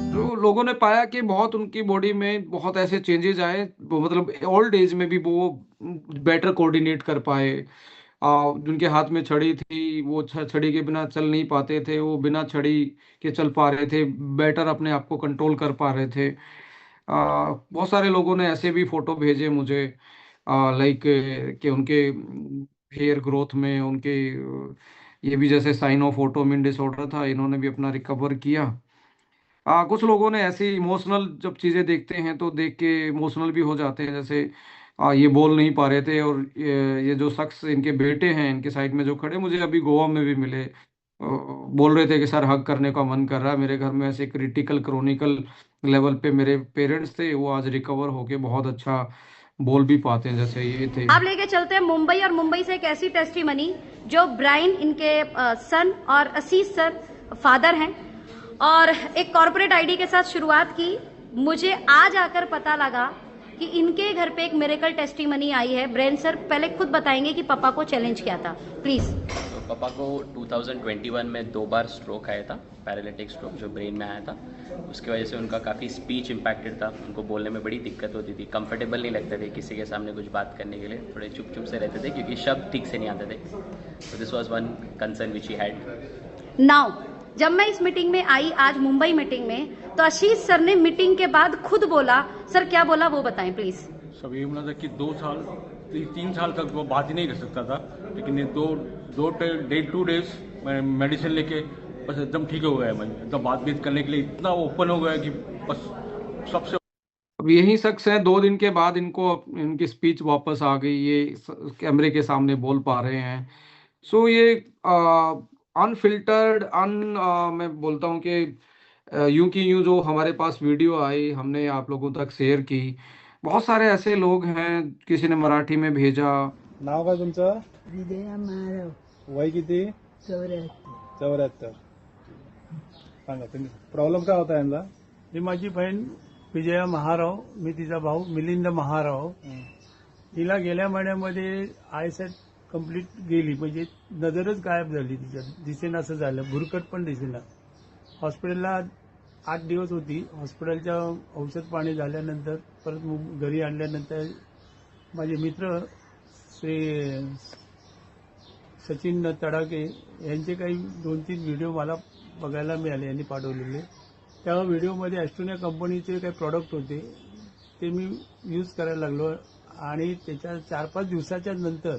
तो लोगों ने पाया कि बहुत उनकी बॉडी में बहुत ऐसे चेंजेस आए, वो मतलब ओल्ड एज में भी वो बेटर कोऑर्डिनेट कर पाए। जिनके हाथ में छड़ी थी वो छड़ी के बिना चल नहीं पाते थे, वो बिना छड़ी के चल पा रहे थे, बेटर अपने आप को कंट्रोल कर पा रहे थे। बहुत सारे लोगों ने ऐसे भी फोटो भेजे मुझे, लाइक कि उनके हेयर ग्रोथ में उनके ये भी जैसे साइन ऑफ ऑटोइम्यून डिसऑर्डर था, इन्होंने भी अपना रिकवर किया। कुछ लोगों ने ऐसी इमोशनल जब चीज़ें देखते हैं तो देख के इमोशनल भी हो जाते हैं। जैसे ये बोल नहीं पा रहे थे, और ये जो शख्स इनके बेटे हैं इनके साइड में जो खड़े, मुझे अभी गोवा में भी मिले। बोल रहे थे कि सर हग करने का मन कर रहा है, मेरे घर में ऐसे क्रिटिकल क्रोनिकल लेवल पे मेरे पेरेंट्स थे, वो आज रिकवर होके बहुत अच्छा बोल भी पाते हैं, जैसे ये थे। आप लेके चलते हैं मुंबई, और मुंबई से एक ऐसी टेस्टिमनी जो ब्राइन इनके सन और असीस सर फादर हैं, और एक कॉर्पोरेट आईडी के साथ शुरुआत की। मुझे आज आकर पता लगा कि इनके घर पे एक मिरेकल टेस्टिमनी आई है। ब्रेन सर पहले खुद बताएंगे कि पापा को चैलेंज क्या था, प्लीज। तो पापा को 2021 में 2 बार स्ट्रोक आया था, पैरालिटिक स्ट्रोक जो ब्रेन में आया था। उसकी वजह से उनका काफ़ी स्पीच इम्पैक्टेड था, उनको बोलने में बड़ी दिक्कत होती थी, कंफर्टेबल नहीं लगते थे किसी के सामने कुछ बात करने के लिए, थोड़े चुप चुप से रहते थे क्योंकि शब्द ठीक से नहीं आते थे। तो this was one concern which he had. Now जब मैं इस मीटिंग में आई आज मुंबई मीटिंग में, तो आशीष सर ने मीटिंग के बाद खुद बोला। सर क्या बोला वो बताएं प्लीज। सब ये बोला था कि 2 साल 3 साल तक वो बात ही नहीं कर सकता था, लेकिन ये दो डे 2 डेज मैं मेडिसिन लेके बस एकदम ठीक हो गया है। मैं एकदम बातचीत करने के लिए इतना ओपन हो गया कि बस सबसे। अब यही शख्स है, 2 दिन के बाद इनको इनकी स्पीच वापस आ गई, ये कैमरे के सामने बोल पा रहे हैं। सो ये अनफिल्टर्ड मैं बोलता हूँ कि यूं की यूं जो हमारे पास वीडियो आई हमने आप लोगों तक शेयर की। बहुत सारे ऐसे लोग हैं, किसी ने मराठी में भेजा। नाव काय तुमचं? विजया महाराव वय किती? 84. 74. सांगा तुम्ही प्रॉब्लेम काय होता यांना? ही माझी बहीण विजया महाराव, मी तिचा भाऊ मिलिंद महाराव. तिला गेल्या महिन्यामध्ये आयसेट कंप्लीट गेली, म्हणजे नजरच गायब झाली, तिच्या दिसेना असं झालं, भुरकट पण दिसेना. हॉस्पिटलला 8 दिवस होती. हॉस्पिटलच्या औषध पाणी झाल्यानंतर परत घरी आणल्यानंतर माझे मित्र श्री सचिन तडाके यांचे काही 2-3 व्हिडिओ मला बघायला मिळाले, यांनी पाठवलेले. त्या व्हिडिओमध्ये ॲस्ट्रोनिया कंपनीचे काही प्रॉडक्ट होते, ते मी यूज करायला लागलो आणि त्याच्या 4-5 दिवसाच्या नंतर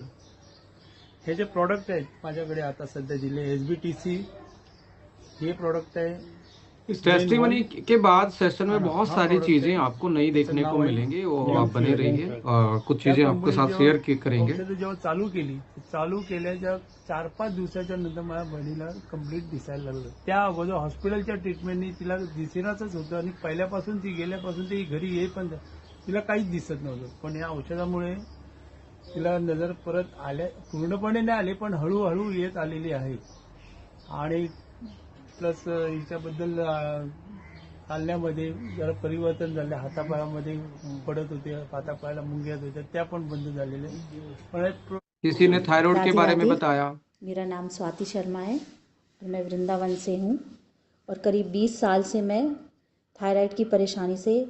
हे जे प्रॉडक्ट आहेत माझ्याकडे आता सध्या दिले SBTC हे प्रोडक्ट है. इस टेस्टिमनी के बाद सेशन में बहुत सारी चीजें आपको नई देखने को मिलेंगी, वो आप बने रहिए और कुछ चीजें आपके साथ शेअर करेंगे. जेव्हा चालू केल्याच्या 4-5 दिवसाच्या नंतर माझ्या बहिणीला कंप्लीट दिसायला लागलं. त्या अगोदर हॉस्पिटलच्या ट्रीटमेंटनी तिला दिसेनाच होतं आणि पहिल्यापासून ती गेल्यापासून ती घरी येई पण तिला काहीच दिसत नव्हतं. पण या औषधामुळे तिला नजर परत आल्या, पूर्णपणे नाही आले पण हळूहळू येत आलेली आहे. आणि प्लस हिच्याबद्दल चालण्यामध्ये जरा परिवर्तन झाले. हातापायामध्ये पडत होते, हातापायाला मुंग्या होत्या, त्या पण बंद झालेल्या. किसी ने थायराइड के बारे में बताया. मेरा नाम स्वाति शर्मा है और मैं वृंदावन से हूँ और करीब 20 साल से मैं थायराइड की परेशानी से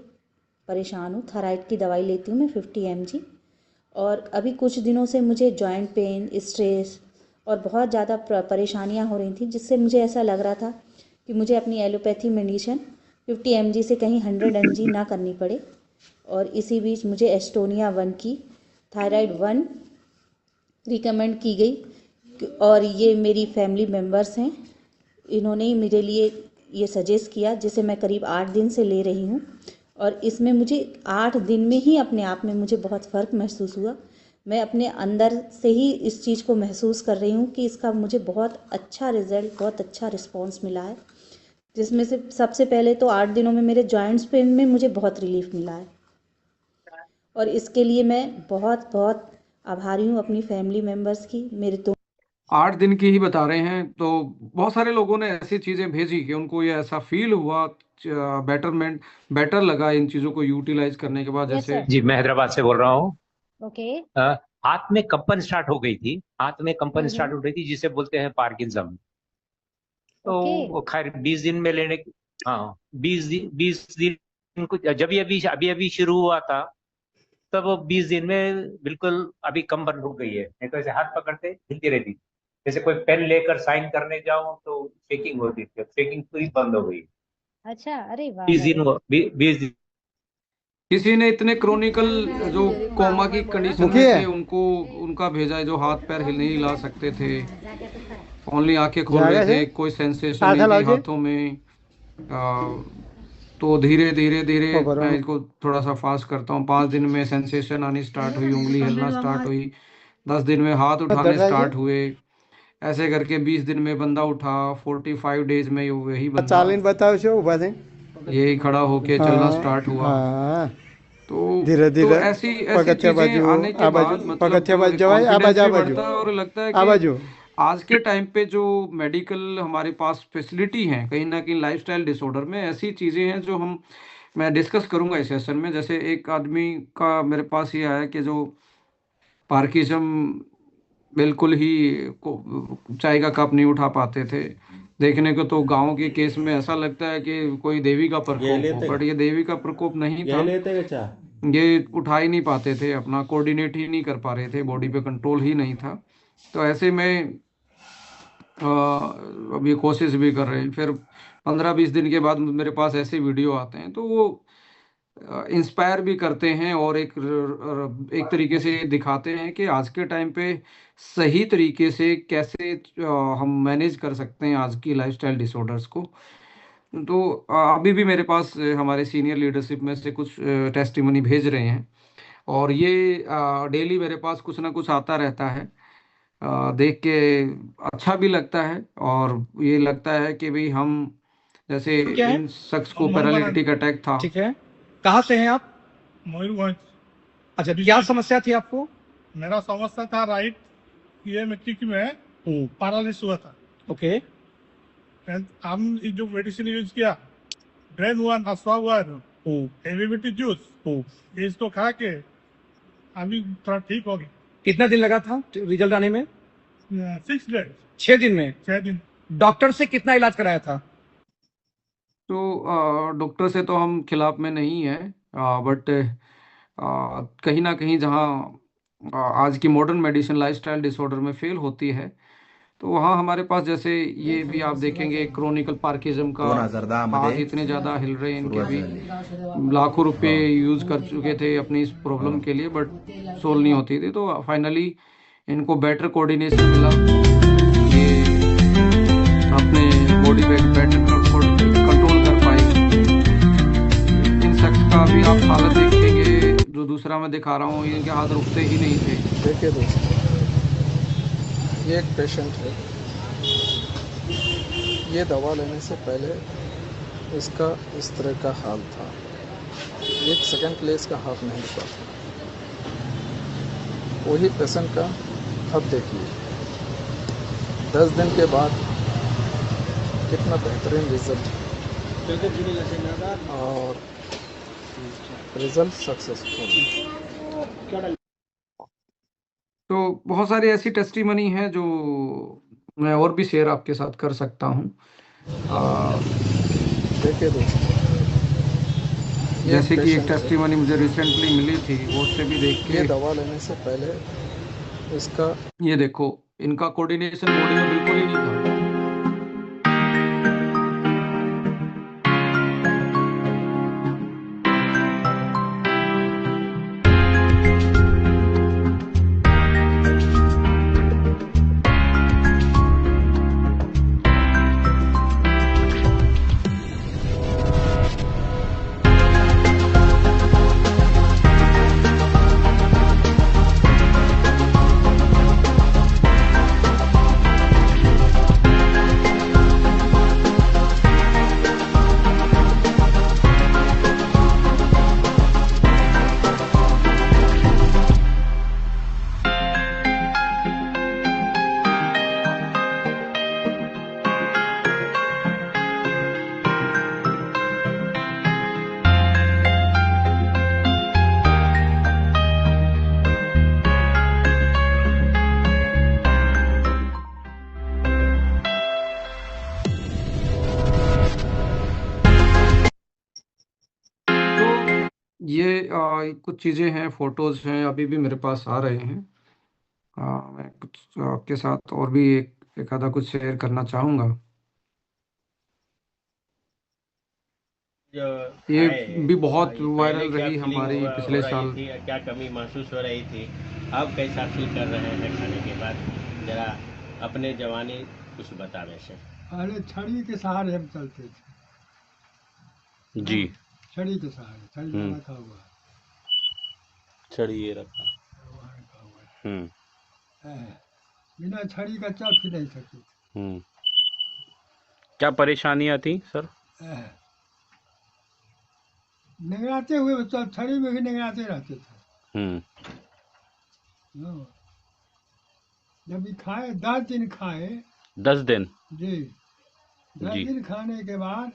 परेशान हूँ. थायराइड की दवाई लेती हूँ मैं 50 mg और अभी कुछ दिनों से मुझे जॉइंट पेन, स्ट्रेस और बहुत ज़्यादा परेशानियां हो रही थी, जिससे मुझे ऐसा लग रहा था कि मुझे अपनी एलोपैथी मेडिसिन 50 mg से कहीं 100 mg ना करनी पड़े. और इसी बीच मुझे एस्टोनिया 1 की थायराइड 1 रिकमेंड की गई और ये मेरी फैमिली मेम्बर्स हैं, इन्होंने ही मेरे लिए ये सजेस्ट किया, जिसे मैं करीब 8 दिन से ले रही हूँ. और इसमें मुझे 8 दिन में ही अपने आप में मुझे बहुत फ़र्क महसूस हुआ. मैं अपने अंदर से ही इस चीज़ को महसूस कर रही हूँ कि इसका मुझे बहुत अच्छा रिजल्ट, बहुत अच्छा रिस्पांस मिला है. जिसमें से सबसे पहले तो 8 दिनों में मेरे जॉइंट्स पेन में मुझे बहुत रिलीफ मिला है और इसके लिए मैं बहुत बहुत आभारी हूँ अपनी फैमिली मेम्बर्स की. मेरे तो 8 दिन की ही बता रहे हैं. तो बहुत सारे लोगों ने ऐसी चीजें भेजी कि उनको ये ऐसा फील हुआ, बेटर लगा इन चीजों को यूटिलाइज करने के बाद. जैसे जी, मैं हैदराबाद से बोल रहा हूँ. ओके. हाथ में कंपन स्टार्ट हो गई थी, हाथ में कंपन स्टार्ट हो गई थी जिसे बोलते हैं पार्किंसम. तो वो खैर 20 दिन में लेने, हाँ 20 दिन को जब अभी शुरू हुआ था तब वो 20 दिन में बिल्कुल अभी कंपन रुक गई है. नहीं तो ऐसे हाथ पकड़ते हिलती रहती, जैसे कोई पेन लेकर साइन करने जाऊं तो शेकिंग होती थी, शेकिंग पूरी बंद हो गई. अच्छा, अरे वाह. 20 दिन किसी ने इतने क्रोनिकल जो कोमा की कंडीशन में थे उनका भेजा है, जो हाथ पैर नहीं हिला सकते थे, ओनली आंखें खोल रहे थे, कोई सेंसेशन नहीं थी हाथों में. तो धीरे धीरे मैं इसको थोड़ा सा फास्ट करता हूँ. 5 दिन में सेंसेशन आनी स्टार्ट हुई, उंगली हिलना स्टार्ट हुई, 10 दिन में हाथ उठाने स्टार्ट हुए. ऐसे करके 20 दिन में बंदा उठा. 45 डेज में वही बंदा यही खड़ा होके चलना स्टार्ट हुआ. तो धीरे तो ऐसी चीजें आने के बाद मतलब बढ़ता है और लगता है कि आज के टाइम पे जो मेडिकल हमारे पास फैसिलिटी हैं, कहीं ना कहीं लाइफस्टाइल डिसऑर्डर में ऐसी चीजें हैं जो मैं डिस्कस करूंगा इस सेशन में. जैसे एक आदमी का मेरे पास ये आया कि जो पार्किंसम बिल्कुल ही चाय का कप नहीं उठा पाते थे. देखने को तो गांव के केस में ऐसा लगता है कि कोई देवी का प्रकोप हो, बट ये देवी का प्रकोप नहीं था. ये उठा ही नहीं पाते थे, अपना कोऑर्डिनेट ही नहीं कर पा रहे थे, बॉडी पे कंट्रोल ही नहीं था. तो ऐसे में अब ये कोशिश भी कर रहे हैं. फिर 15-20 दिन के बाद मेरे पास ऐसे वीडियो आते हैं तो वो इंस्पायर भी करते हैं और एक तरीके से दिखाते हैं कि आज के टाइम पे सही तरीके से कैसे हम मैनेज कर सकते हैं आज की लाइफस्टाइल डिसऑर्डर्स को. तो अभी भी मेरे पास हमारे सीनियर लीडरशिप में से कुछ टेस्टिमनी भेज रहे हैं और ये डेली मेरे पास कुछ ना कुछ आता रहता है. देख के अच्छा भी लगता है और ये लगता है कि भाई हम जैसे इन शख्स को पैरालिटिक अटैक था. ठीक है, कहाँ से हैं आप? मयूरभंज. अच्छा, क्या समस्या थी आपको? मेरा समस्या था राइट ये में किक में पैरालिसिस हुआ था. ओके. हम जो मेडिसिन यूज किया, ब्रेन हुआ, नसवा हुआ, एविबिटी जूस, इसको खा के अभी थोड़ा ठीक हो गया. कितना दिन लगा था रिजल्ट आने में? 6 डेज. 6 दिन में? 6 दिन. डॉक्टर से कितना इलाज कराया था? तो डॉक्टर से तो हम खिलाफ में नहीं है, बट कहीं ना कहीं जहाँ आज की मॉडर्न मेडिसिन लाइफस्टाइल डिसऑर्डर में फेल होती है, तो वहाँ हमारे पास जैसे ये भी आप देखेंगे क्रोनिकल पार्किज्म का 2010 हाथ मध्ये इतने ज़्यादा हिल रहे हैं इनके सुरुवात भी, झाली. लाखों रुपए हो यूज़ कर चुके थे अपनी इस प्रॉब्लम हो के लिए, बट सोल्व नहीं होती थी। तो फाइनली इनको बेटर कोऑर्डिनेशन मिला, ये अपने बॉडी पे बेटर कंट्रोल कर पाए। इन शख्स का भी आप हालत देखेंगे, जो दूसरा मैं दिखा रहा हूँ, इनके हाथ रुकते ही नहीं थे। देखिए दोस्तों, ये एक पेशेंट है, ये दवा लेने से पहले इसका इस तरह का हाल था, एक सेकंड के लिए इसका हाथ नहीं रुका था। वही पेशेंट का अब देखिए 10 दिन के बाद कितना बेहतरीन रिजल्ट और रिजल्ट सक्सेसफुल। तो बहुत सारी ऐसी टेस्टिमनी है जो मैं और भी शेयर आपके साथ कर सकता हूँ। देखिए दोस्तों, जैसे कि एक टेस्टिमनी मुझे रिसेंटली मिली थी, वो उससे भी देख ये के, दवा लेने से पहले इसका ये देखो इनका कोऑर्डिनेशन बॉडी में बिल्कुल ही नहीं था। ये कुछ चीज़ें हैं, फोटोज हैं, अभी भी मेरे पास आ रहे हैं। मैं कुछ आपके साथ और भी एक आधा कुछ शेयर करना चाहूँगा। ये भी बहुत वायरल रही हमारी पिछले साल। थी, क्या कमी महसूस हो रही थी, अब कैसा फील कर रहे हैं खाने के बाद, जरा अपने जवानी कुछ बतावे से। पहले छड़ी के सहारे हम चलते थे जी। छड़ी के सहारे, छड़ी में रखा हुआ छड़ी ये रखा। वहाँ रखा हुआ है। हम्म बिना छड़ी का चल फिर नहीं सकते थे। हम्म। क्या परेशानियां थी सर? निगराते हुए चल, छड़ी में भी निगराते रहते थे। हम्म हाँ। जब भी खाए 10 दिन खाए 10 दिन। जी, 10 जी। दिन खाने के बाद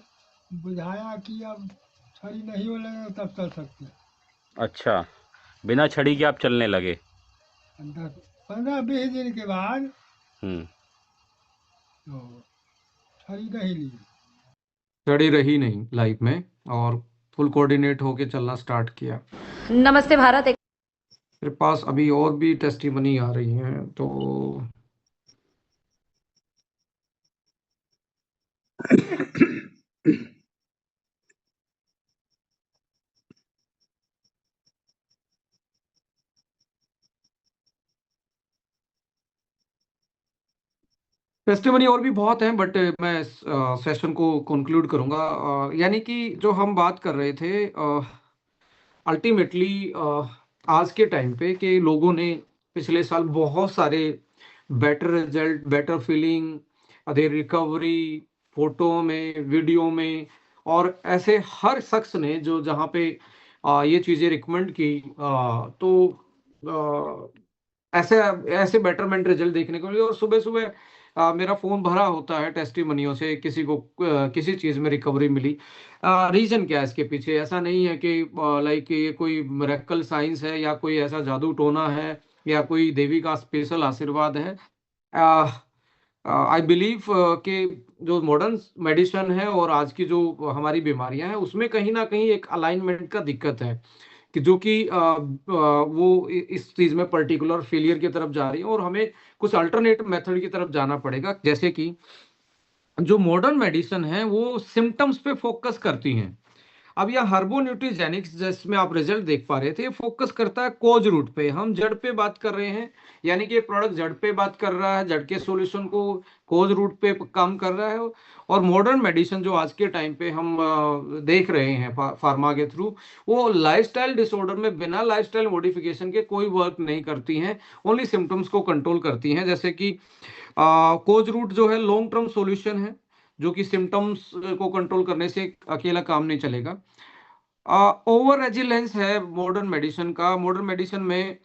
बुझाया कि अब छड़ी नहीं हो लगे तब चल सकते हैं। अच्छा, बिना छड़ी के आप चलने लगे? 15-20 दिन के बाद हम्म तो छड़ी नहीं ली। छड़ी रही नहीं लाइफ में, और फुल कोऑर्डिनेट होके चलना स्टार्ट किया। नमस्ते भारत। मेरे पास अभी और भी टेस्टिमनी आ रही हैं, तो टेस्टिमनी और भी बहुत हैं, बट मैं इस सेशन को कंक्लूड करूंगा। यानी कि जो हम बात कर रहे थे अल्टीमेटली आज के टाइम पे, कि लोगों ने पिछले साल बहुत सारे बेटर रिजल्ट, बेटर फीलिंग, देर रिकवरी, फोटो में, वीडियो में, और ऐसे हर शख्स ने जो जहाँ पे ये चीज़ें रिकमेंड की, तो ऐसे ऐसे बेटरमेंट रिजल्ट देखने को मिले। और सुबह सुबह मेरा फ़ोन भरा होता है टेस्टिमनियों से, किसी को किसी चीज़ में रिकवरी मिली। रीज़न क्या है इसके पीछे? ऐसा नहीं है कि लाइक ये कोई मिरेकल साइंस है, या कोई ऐसा जादू टोना है, या कोई देवी का स्पेशल आशीर्वाद है। आई बिलीव कि जो मॉडर्न मेडिसिन है और आज की जो हमारी बीमारियां हैं उसमें कहीं ना कहीं एक अलाइनमेंट का दिक्कत है, कि जो कि वो इस चीज में पर्टिकुलर फेलियर की तरफ जा रही है और हमें कुछ अल्टरनेट मेथड की तरफ जाना पड़ेगा। जैसे कि जो मॉडर्न मेडिसिन है वो सिम्टम्स पे फोकस करती हैं। अब यह हार्बोन्यूट्रिजेनिक्स जिसमें आप रिजल्ट देख पा रहे थे, ये फोकस करता है कोज रूट पे, हम जड़ पे बात कर रहे हैं, यानी कि ये प्रोडक्ट जड़ पे बात कर रहा है, जड़ के सॉल्यूशन को कोज रूट पे काम कर रहा है। और मॉडर्न मेडिसिन जो आज के टाइम पे हम देख रहे हैं फार्मा के थ्रू, वो लाइफस्टाइल डिसऑर्डर में बिना लाइफस्टाइल मॉडिफिकेशन के कोई वर्क नहीं करती हैं, ओनली सिम्टम्स को कंट्रोल करती हैं। जैसे कि कोज रूट जो है लॉन्ग टर्म सॉल्यूशन है, जो कि सिम्टम्स को कंट्रोल करने से अकेला काम नहीं चलेगा। ओवर रेजिलेंस है मॉडर्न मेडिसिन का। मॉडर्न मेडिसिन में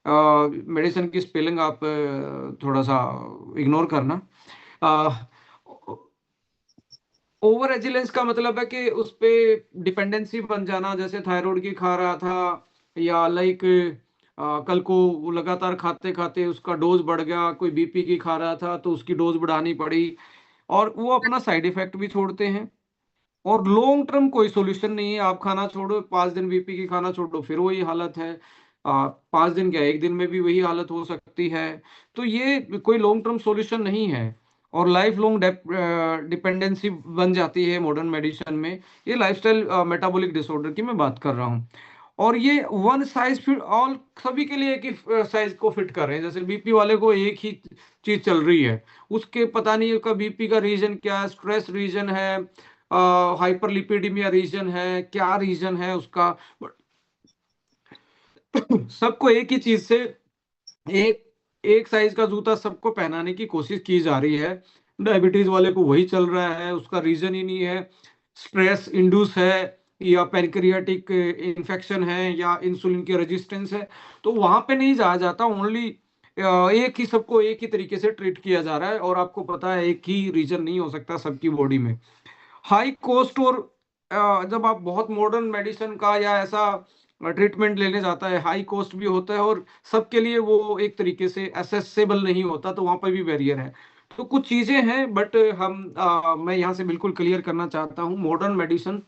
मेडिसिन की स्पेलिंग आप थोड़ा सा इग्नोर करना। ओवर रेजिलेंस का मतलब है कि उस पे डिपेंडेंसी बन जाना, जैसे थायराइड की खा रहा था, या लाइक कल को वो लगातार खाते खाते उसका डोज बढ़ गया, कोई बीपी की खा रहा था तो उसकी डोज बढ़ानी पड़ी, और वो अपना साइड इफेक्ट भी छोड़ते हैं। और लॉन्ग टर्म कोई सॉल्यूशन नहीं है। आप खाना छोड़ो, 5 दिन बीपी की खाना छोड़ो, फिर वही हालत है। 5 दिन क्या, एक दिन में भी वही हालत हो सकती है। तो ये कोई लॉन्ग टर्म सॉल्यूशन नहीं है, और लाइफ लॉन्ग डिपेंडेंसी बन जाती है मॉडर्न मेडिसिन में। ये लाइफस्टाइल मेटाबॉलिक डिसऑर्डर की मैं बात कर रहा हूँ। और ये वन साइज फिट ऑल, सभी के लिए एक ही साइज को फिट कर रहे हैं। जैसे बीपी वाले को एक ही चीज चल रही है, उसके पता नहीं उसका बीपी का रीजन क्या है, स्ट्रेस रीजन है, हाइपरलिपिडीमिया रीजन है, क्या रीजन है उसका, सबको एक ही चीज से एक एक साइज का जूता सबको पहनाने की कोशिश की जा रही है। डायबिटीज वाले को वही चल रहा है, उसका रीजन ही नहीं है, स्ट्रेस इंड्यूस है, या पैनक्रियाटिक इन्फेक्शन है, या इंसुलिन की रेजिस्टेंस है। तो वहां पे नहीं जाया जाता, ओनली एक ही सबको एक ही तरीके से ट्रीट किया जा रहा है। और आपको पता है एक ही रीजन नहीं हो सकता सबकी बॉडी में। हाई कॉस्ट, और जब आप बहुत मॉडर्न मेडिसिन का या ऐसा ट्रीटमेंट लेने जाता है, हाई कॉस्ट भी होता है, और सबके लिए वो एक तरीके से एसेसेबल नहीं होता, तो वहां पर भी बैरियर है। तो कुछ चीजें हैं, बट मैं यहाँ से बिल्कुल क्लियर करना चाहता हूँ, मॉडर्न मेडिसिन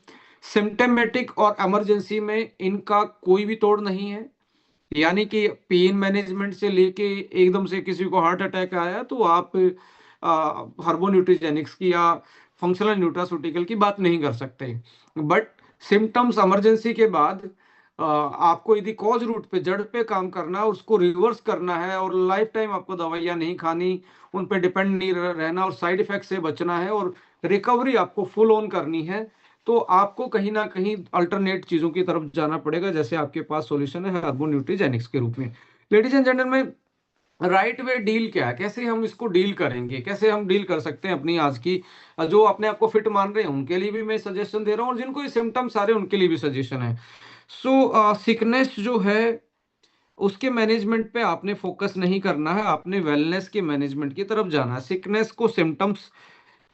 सिम्टमेटिक और इमरजेंसी में इनका कोई भी तोड़ नहीं है। यानी कि पेन मैनेजमेंट से लेके एकदम से किसी को हार्ट अटैक आया तो आप हार्बोन्यूट्रिजेनिक्स की या फंक्शनल न्यूट्रास्यूटिकल की बात नहीं कर सकते। बट सिम्टम्स इमरजेंसी के बाद आपको यदि कॉज रूट पे, जड़ पे काम करना है, उसको रिवर्स करना है, और लाइफ टाइम आपको दवाइयाँ नहीं खानी, उन पे डिपेंड नहीं रहना, और साइड इफेक्ट से बचना है, और रिकवरी आपको फुल ऑन करनी है, तो आपको कहीं ना कहीं अल्टरनेट चीजों की तरफ जाना पड़ेगा। जैसे आपके पास सॉल्यूशन है हार्बोन्यूट्रिजेनिक्स के रूप में। Ladies and gentleman, right way deal क्या है, कैसे हम इसको डील करेंगे, कैसे हम डील कर सकते हैं अपनी आज की, जो अपने आप को फिट मान रहे हैं उनके लिए भी मैं सजेशन दे रहा हूँ, और जिनको ये सिम्टम्स आ रहे हैं उनके लिए भी सजेशन है। सो सिकनेस जो है उसके मैनेजमेंट पे आपने फोकस नहीं करना है, आपने वेलनेस के मैनेजमेंट की तरफ जाना है। सिकनेस को सिम्टम्स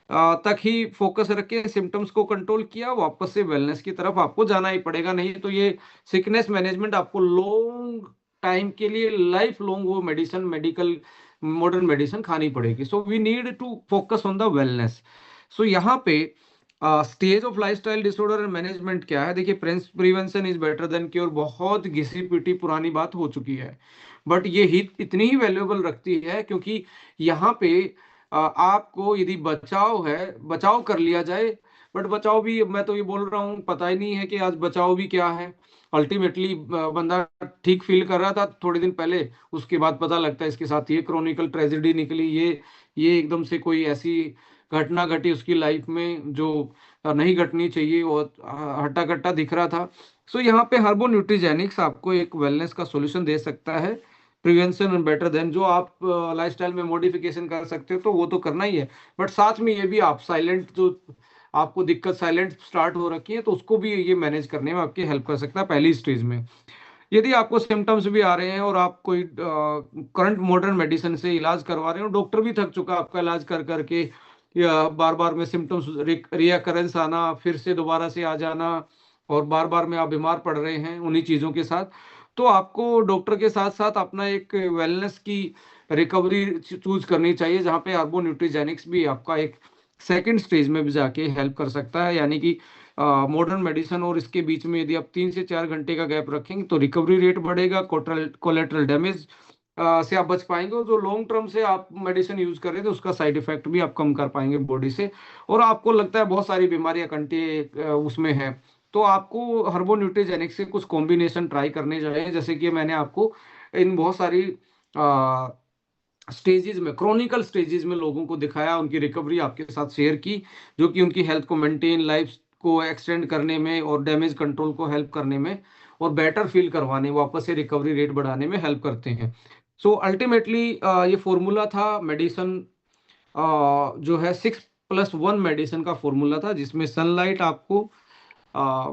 तक ही फोकस रखें, सिम्टम्स को कंट्रोल किया, वापस से वेलनेस की तरफ आपको जाना ही पड़ेगा। नहीं तो ये सिकनेस मैनेजमेंट आपको लॉन्ग टाइम के लिए, लाइफ लॉन्ग वो मेडिसिन, मेडिकल मॉडर्न मेडिसिन खानी पड़ेगी। So we need to focus on the wellness. So यहाँ पे stage of lifestyle disorder and management क्या है, देखिए, prevention is better than cure, बहुत घिसी पिटी पुरानी बात हो चुकी है, बट ये ही इतनी ही वैल्यूएबल रखती है, क्योंकि यहाँ पे आपको यदि बचाव है, बचाव कर लिया जाए, बट बचाव भी, मैं तो ये बोल रहा हूँ, पता ही नहीं है कि आज बचाव भी क्या है। अल्टीमेटली बंदा ठीक फील कर रहा था थोड़े दिन पहले, उसके बाद पता लगता है इसके साथ ये क्रॉनिकल ट्रेजेडी निकली, ये एकदम से कोई ऐसी घटना घटी उसकी लाइफ में जो नहीं घटनी चाहिए, वो हट्टा कट्टा दिख रहा था। सो यहाँ पे हार्बोन्यूट्रिजेनिक्स आपको एक वेलनेस का सॉल्यूशन दे सकता है। प्रिवेंशन बेटर देन, जो आप लाइफस्टाइल में मॉडिफिकेशन कर सकते हो तो वो तो करना ही है, बट साथ में ये भी आप साइलेंट, जो आपको दिक्कत साइलेंट स्टार्ट हो रखी है, तो उसको भी ये मैनेज करने में आपकी हेल्प कर सकता है पहली स्टेज में। यदि आपको सिम्टम्स भी आ रहे हैं और आप कोई करंट मॉडर्न मेडिसिन से इलाज करवा रहे हो, डॉक्टर भी थक चुका आपका इलाज कर करके, या बार बार में सिम्टम्स रिकरेंस आना, फिर से दोबारा से आ जाना, और बार बार में आप बीमार पड़ रहे हैं उन्हीं चीज़ों के साथ, तो आपको डॉक्टर के साथ साथ अपना एक वेलनेस की रिकवरी चूज करनी चाहिए, जहाँ पे हर्बो न्यूट्रीजेनिक्स भी आपका एक सेकंड स्टेज में भी जाके हेल्प कर सकता है। यानी कि मॉडर्न मेडिसिन और इसके बीच में यदि आप 3 से 4 घंटे का गैप रखेंगे तो रिकवरी रेट बढ़ेगा, कोलेटरल डैमेज से आप बच पाएंगे, और जो लॉन्ग टर्म से आप मेडिसिन यूज कर रहे थे उसका साइड इफेक्ट भी आप कम कर पाएंगे बॉडी से। और आपको लगता है बहुत सारी बीमारियां उसमें है, तो आपको हर्बो न्यूट्रीजेनिक से कुछ कॉम्बिनेशन ट्राई करने चाहिए। जैसे कि मैंने आपको इन बहुत सारी स्टेजेस में, क्रॉनिकल स्टेजेस में लोगों को दिखाया, उनकी रिकवरी आपके साथ शेयर की, जो कि उनकी हेल्थ को मेंटेन, लाइफ को एक्सटेंड करने में और डैमेज कंट्रोल को हेल्प करने में और बेटर फील करवाने, वापस से रिकवरी रेट बढ़ाने में हेल्प करते हैं। सो अल्टीमेटली ये फॉर्मूला था मेडिसिन, जो है 6+1 मेडिसिन का फॉर्मूला था, जिसमें सनलाइट आपको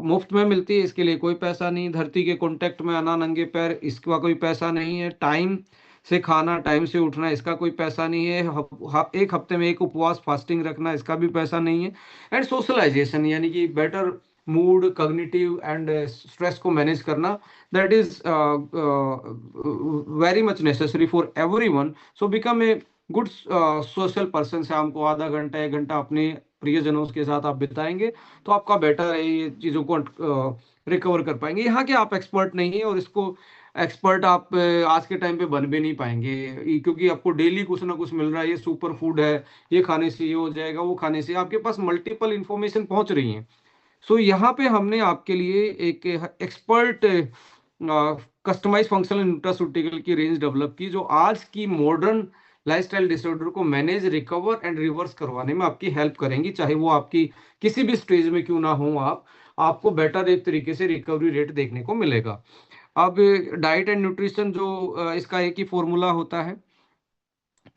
मुफ्त में मिलती है, इसके लिए कोई पैसा नहीं। धरती के कांटेक्ट में आना नंगे पैर, इसका कोई पैसा नहीं है। टाइम से खाना, टाइम से उठना, इसका कोई पैसा नहीं है। एक हफ्ते में एक उपवास फास्टिंग रखना, इसका भी पैसा नहीं है। एंड सोशलाइजेशन, यानी कि better mood, cognitive and stress को मैनेज करना, that is very much necessary for everyone. So become a good social person. शाम को आधा घंटा 1 घंटा अपने प्रियजनों के साथ आप बिताएंगे तो आपका बेटर है, ये चीज़ों को रिकवर कर पाएंगे। यहाँ के आप एक्सपर्ट नहीं है, और इसको एक्सपर्ट आप आज के टाइम पे बन भी नहीं पाएंगे, क्योंकि आपको डेली कुछ ना कुछ मिल रहा है। ये सुपर फूड है, ये खाने से ये हो जाएगा, वो खाने से, आपके पास मल्टीपल इंफॉर्मेशन पहुंच रही है। सो यहाँ पे हमने आपके लिए एक एक्सपर्ट कस्टमाइज फंक्शनल न्यूट्रास्यूटिकल की रेंज डेवलप की, जो आज की मॉडर्न लाइफस्टाइल डिसऑर्डर को मैनेज, रिकवर एंड रिवर्स करवाने में आपकी हेल्प करेंगी, चाहे वो आपकी किसी भी स्टेज में क्यों ना हो। आपको बेटर एक तरीके से रिकवरी रेट देखने को मिलेगा। अब डाइट एंड न्यूट्रिशन, जो इसका एक ही फॉर्मूला होता है,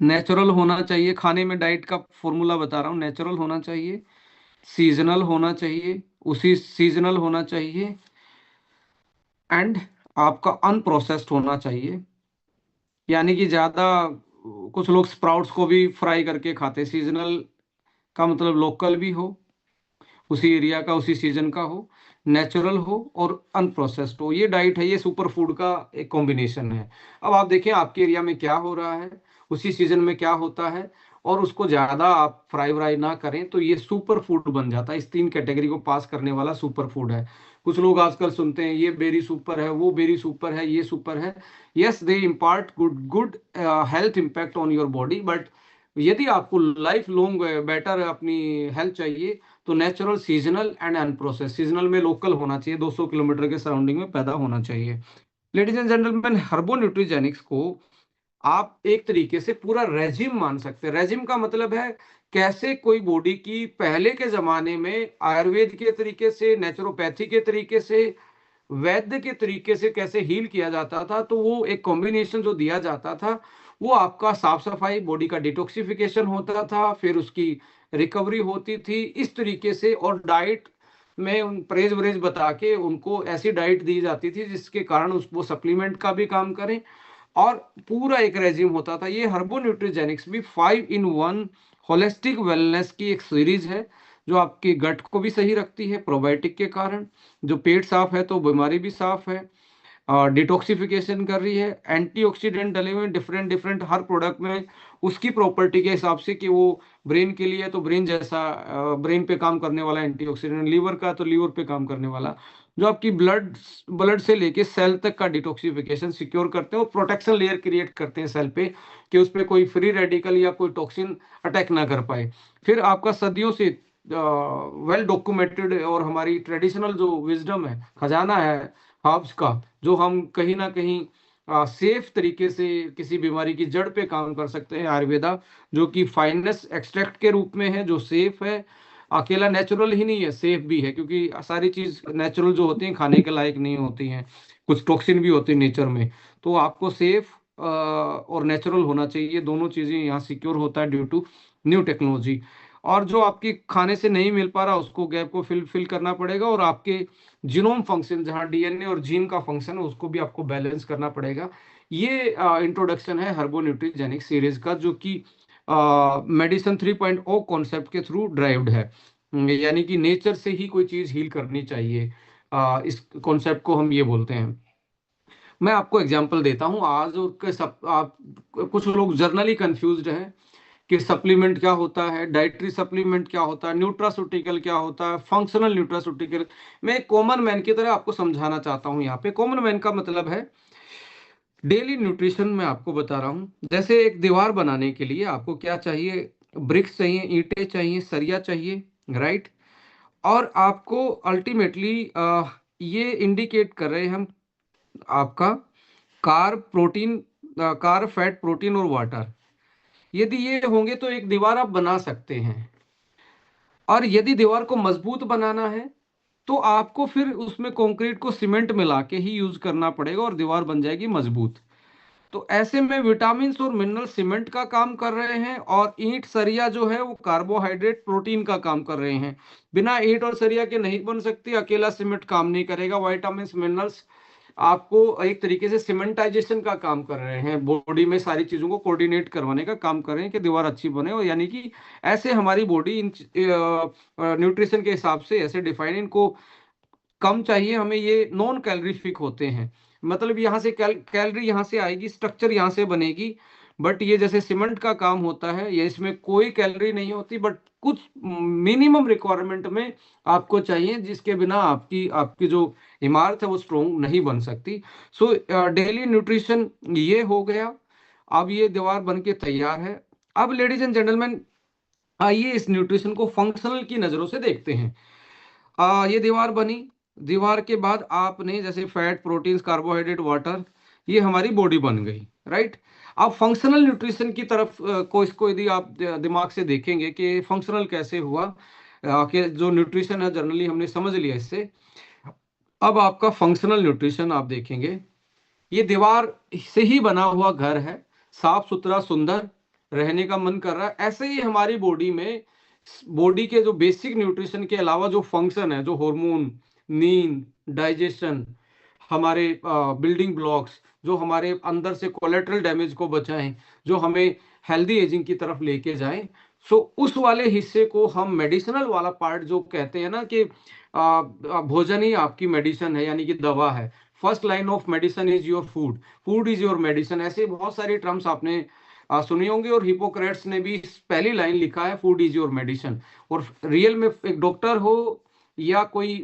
नेचुरल होना चाहिए। खाने में डाइट का फॉर्मूला बता रहा हूँ, नेचुरल होना चाहिए, सीजनल होना चाहिए, उसी सीजनल होना चाहिए, एंड आपका अनप्रोसेस्ड होना चाहिए। यानी कि ज़्यादा, कुछ लोग स्प्राउट्स को भी फ्राई करके खाते। सीजनल का मतलब लोकल भी हो, उसी एरिया का, उसी सीजन का हो, नेचुरल हो और अनप्रोसेस्ड हो। ये डाइट है, ये सुपर फूड का एक कॉम्बिनेशन है। अब आप देखें आपके एरिया में क्या हो रहा है, उसी सीजन में क्या होता है, और उसको ज़्यादा आप फ्राई ना करें तो ये सुपर फूड बन जाता है। इस 3 कैटेगरी को पास करने वाला सुपर फूड है। कुछ लोग आजकल सुनते हैं ये बेरी सुपर है, वो बेरी सुपर है, ये सुपर है। Yes, they impart good health impact on your body, but यदि आपको लाइफ लॉन्ग बेटर अपनी हेल्थ चाहिए तो natural, seasonal and unprocessed. Seasonal में लोकल होना चाहिए, 200 किलोमीटर के सराउंडिंग में पैदा होना चाहिए। लेडीज एंड जेंटलमैन, हर्बो न्यूट्रीजेनिक्स को आप एक तरीके से पूरा रेजिम मान सकते हैं। रेजिम का मतलब है कैसे कोई बॉडी की पहले के जमाने में आयुर्वेद के तरीके से, नेचुरोपैथी के तरीके से, वैद्य के तरीके से कैसे हील किया जाता था। तो वो एक कॉम्बिनेशन जो दिया जाता था, वो आपका साफ सफाई, बॉडी का डिटॉक्सिफिकेशन होता था, फिर उसकी रिकवरी होती थी इस तरीके से। और डाइट में उन परहेज वरहेज बता के उनको ऐसी डाइट दी जाती थी जिसके कारण वो सप्लीमेंट का भी काम करें, और पूरा एक रेजिम होता था। ये हर्बो न्यूट्रीजेनिक्स भी 5-in-1 होलिस्टिक वेलनेस की एक सीरीज है, जो आपके गट को भी सही रखती है प्रोबायोटिक के कारण। जो पेट साफ है तो बीमारी भी साफ है, डिटॉक्सिफिकेशन कर रही है, एंटीऑक्सीडेंट डले हुए डिफरेंट हर प्रोडक्ट में उसकी प्रॉपर्टी के हिसाब से, कि वो ब्रेन के लिए तो ब्रेन जैसा, ब्रेन पे काम करने वाला एंटीऑक्सीडेंट, लीवर का तो लीवर पे काम करने वाला, जो आपकी ब्लड से लेके सेल तक का डिटॉक्सिफिकेशन सिक्योर करते हैं और प्रोटेक्शन लेयर क्रिएट करते हैं सेल पे, कि उस पर कोई फ्री रेडिकल या कोई टॉक्सिन अटैक ना कर पाए। फिर आपका सदियों से वेल डॉक्यूमेंटेड और हमारी ट्रेडिशनल जो विजडम है, खजाना है हर्ब्स का, जो हम कहीं ना कहीं सेफ तरीके से किसी बीमारी की जड़ पे काम कर सकते हैं। आयुर्वेदा, जो कि फाइनेस्ट एक्सट्रैक्ट के रूप में है, जो सेफ है, अकेला नेचुरल ही नहीं है, सेफ भी है, क्योंकि सारी चीज नेचुरल जो होती हैं खाने के लायक नहीं होती हैं, कुछ टॉक्सिन भी होते हैं नेचर में। तो आपको सेफ और नेचुरल होना चाहिए, दोनों चीजें यहाँ सिक्योर होता है ड्यू टू न्यू टेक्नोलॉजी। और जो आपके खाने से नहीं मिल पा रहा उसको गैप को फिल करना पड़ेगा, और आपके जीनोम फंक्शन, जहाँ डीएनए और जीन का फंक्शन है, उसको भी आपको बैलेंस करना पड़ेगा। ये इंट्रोडक्शन है हर्बो न्यूट्रीजेनिक सीरीज का, जो कि मेडिसिन 3.0 कॉन्सेप्ट के थ्रू ड्राइव्ड है। यानी कि नेचर से ही कोई चीज हील करनी चाहिए, इस कॉन्सेप्ट को हम ये बोलते हैं। मैं आपको एग्जांपल देता हूं आज, और के सब आप कुछ लोग जर्नली कंफ्यूज्ड हैं कि सप्लीमेंट क्या होता है, डाइटरी सप्लीमेंट क्या होता है, न्यूट्रास्यूटिकल क्या होता है, फंक्शनल न्यूट्रास्यूटिकल। मैं एक कॉमन मैन की तरह आपको समझाना चाहता हूं। यहाँ पे कॉमन मैन का मतलब है डेली न्यूट्रिशन। मैं आपको बता रहा हूं, जैसे एक दीवार बनाने के लिए आपको क्या चाहिए, ब्रिक्स चाहिए, ईंटें चाहिए, सरिया चाहिए, राइट। और आपको अल्टीमेटली ये इंडिकेट कर रहे हैं हम आपका carb, protein, carb, fat, protein और वाटर। यदि ये होंगे तो एक दीवार आप बना सकते हैं। और यदि दीवार को मजबूत बनाना है तो आपको फिर उसमें कंक्रीट को सीमेंट मिला के ही यूज करना पड़ेगा और दीवार बन जाएगी मजबूत। तो ऐसे में विटामिन और मिनरल सीमेंट का काम कर रहे हैं, और ईंट सरिया जो है वो कार्बोहाइड्रेट, प्रोटीन का काम कर रहे हैं। बिना ईंट और सरिया के नहीं बन सकती, अकेला सीमेंट काम नहीं करेगा। विटामिन मिनरल्स आपको एक तरीके से सीमेंटाइजेशन का काम कर रहे हैं, बॉडी में सारी चीजों को कोऑर्डिनेट करवाने का काम कर रहे हैं कि दीवार अच्छी बने। और यानी कि ऐसे हमारी बॉडी इन न्यूट्रिशन के हिसाब से ऐसे डिफाइन, इनको कम चाहिए हमें, ये नॉन कैलोरीफिक होते हैं। मतलब यहाँ से कैलोरी यहाँ से आएगी, स्ट्रक्चर यहाँ से बनेगी, बट ये जैसे सीमेंट का काम होता है, ये इसमें कोई कैलोरी नहीं होती, बट कुछ मिनिमम रिक्वायरमेंट में आपको चाहिए, जिसके बिना आपकी आपकी जो इमारत है वो स्ट्रोंग नहीं बन सकती। सो डेली न्यूट्रिशन ये हो गया। अब ये दीवार बन के तैयार है। अब लेडीज एंड जेंटलमैन, आइए इस न्यूट्रिशन को फंक्शनल की नजरों से देखते हैं। ये दीवार बनी, दीवार के बाद आपने जैसे फैट, प्रोटीन, कार्बोहाइड्रेट, वाटर, ये हमारी बॉडी बन गई, राइट। अब फंक्शनल न्यूट्रिशन की तरफ को इसको यदि आप दिमाग से देखेंगे कि फंक्शनल कैसे हुआ, कि जो न्यूट्रिशन है जनरली हमने समझ लिया इससे। अब आपका फंक्शनल न्यूट्रिशन आप देखेंगे, ये दीवार से ही बना हुआ घर है, साफ सुथरा, सुंदर, रहने का मन कर रहा है। ऐसे ही हमारी बॉडी में, बॉडी के जो बेसिक न्यूट्रिशन के अलावा जो फंक्शन है, जो हार्मोन, नींद, डाइजेशन, हमारे बिल्डिंग ब्लॉक्स, जो हमारे अंदर से कोलेटरल डैमेज को बचाएं, जो हमें हेल्दी एजिंग की तरफ लेके जाएं, सो उस वाले हिस्से को हम मेडिसिनल वाला पार्ट जो कहते हैं ना कि भोजन ही आपकी मेडिसिन है, यानी कि दवा है। First line of medicine is your food, food is your medicine. ऐसे बहुत सारी टर्म्स आपने सुनी होंगे, और हिपोक्रेट्स ने भी पहली लाइन लिखा है, फूड इज योर मेडिसिन। और रियल में एक डॉक्टर हो या कोई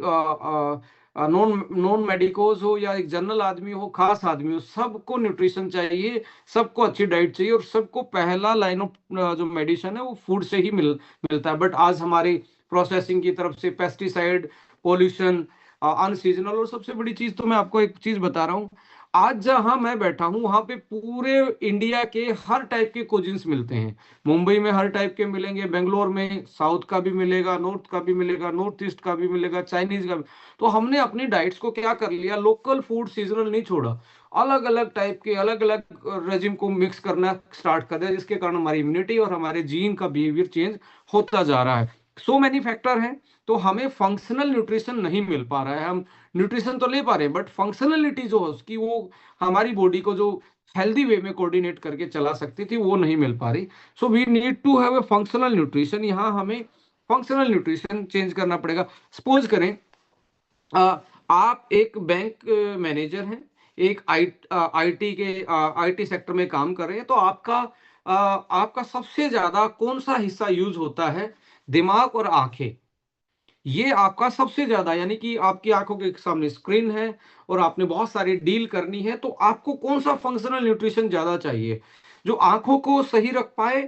नॉन मेडिकोज हो या एक जनरल आदमी हो, खास आदमी हो, सबको न्यूट्रिशन चाहिए, सबको अच्छी डाइट चाहिए, और सबको पहला लाइन ऑफ जो मेडिसिन है वो फूड से ही मिलता है। बट आज हमारी प्रोसेसिंग की तरफ से पेस्टिसाइड, पोल्यूशन, अनसीजनल, और सबसे बड़ी चीज तो मैं आपको एक चीज बता रहा हूँ, आज जहां मैं बैठा हूं वहां पे पूरे इंडिया के हर टाइप के कुजिन्स मिलते हैं। मुंबई में हर टाइप के मिलेंगे, बेंगलोर में साउथ का भी मिलेगा, नॉर्थ का भी मिलेगा, नॉर्थ ईस्ट का भी मिलेगा, चाइनीज का भी। तो हमने अपनी डाइट्स को क्या कर लिया, लोकल फूड, सीजनल नहीं छोड़ा, अलग अलग टाइप के अलग अलग रेजिम को मिक्स करना स्टार्ट कर दिया, जिसके कारण हमारी इम्यूनिटी और हमारे जीन का बिहेवियर चेंज होता जा रहा है। सो मैनी फैक्टर हैं, तो हमें फंक्शनल न्यूट्रिशन नहीं मिल पा रहा है। हम न्यूट्रिशन तो ले पा रहे हैं, बट फंक्शनलिटी जो है उसकी, वो हमारी बॉडी को जो हेल्दी वे में कोऑर्डिनेट करके चला सकती थी, वो नहीं मिल पा रही। So we need to have a functional nutrition. यहाँ हमें फंक्शनल न्यूट्रिशन चेंज करना पड़ेगा। सपोज करें आप एक बैंक मैनेजर हैं, एक आईटी सेक्टर में काम कर रहे हैं, तो आपका सबसे ज्यादा कौन सा हिस्सा यूज होता है, दिमाग और आंखें। ये आपका सबसे ज्यादा, यानी कि आपकी आंखों के सामने स्क्रीन है और आपने बहुत सारी डील करनी है, तो आपको कौन सा फंक्शनल न्यूट्रिशन ज्यादा चाहिए, जो आंखों को सही रख पाए।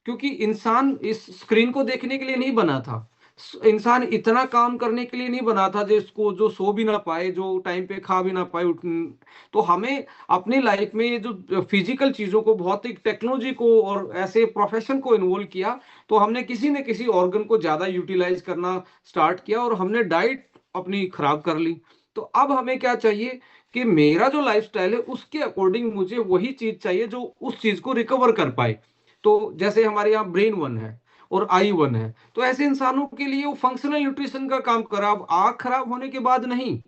क्योंकि इंसान इस स्क्रीन को देखने के लिए नहीं बना था, इंसान इतना काम करने के लिए नहीं बना था जिसको जो सो भी ना पाए, जो टाइम पे खा भी ना पाए। तो हमें अपनी लाइफ में ये जो फिजिकल चीजों को, भौतिक टेक्नोलॉजी को और ऐसे प्रोफेशन को इन्वॉल्व किया, तो हमने किसी न किसी ऑर्गन को ज्यादा यूटिलाइज करना स्टार्ट किया और हमने डाइट अपनी खराब कर ली। तो अब हमें क्या चाहिए कि मेरा जो लाइफस्टाइल है उसके अकॉर्डिंग मुझे वही चीज चाहिए जो उस चीज को रिकवर कर पाए। तो जैसे हमारे यहाँ ब्रेन 1 है और आई 1 है, तो ऐसे इंसानों के लिए वो फंक्शनल न्यूट्रिशन का काम कर रहा है। अब आंख खराब होने के बाद नहीं,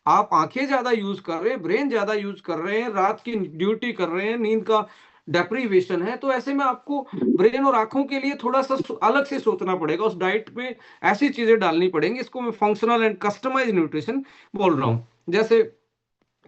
आप आंखें ज्यादा यूज कर रहे हैं, ब्रेन ज्यादा यूज कर रहे हैं, रात की ड्यूटी कर रहे हैं, नींद का डेप्रीवेशन है, तो ऐसे में आपको ब्रेन और आंखों के लिए थोड़ा सा अलग से सोचना पड़ेगा, उस डाइट में ऐसी चीजें डालनी पड़ेंगी। इसको मैं फंक्शनल एंड कस्टमाइज न्यूट्रिशन बोल रहा हूँ। जैसे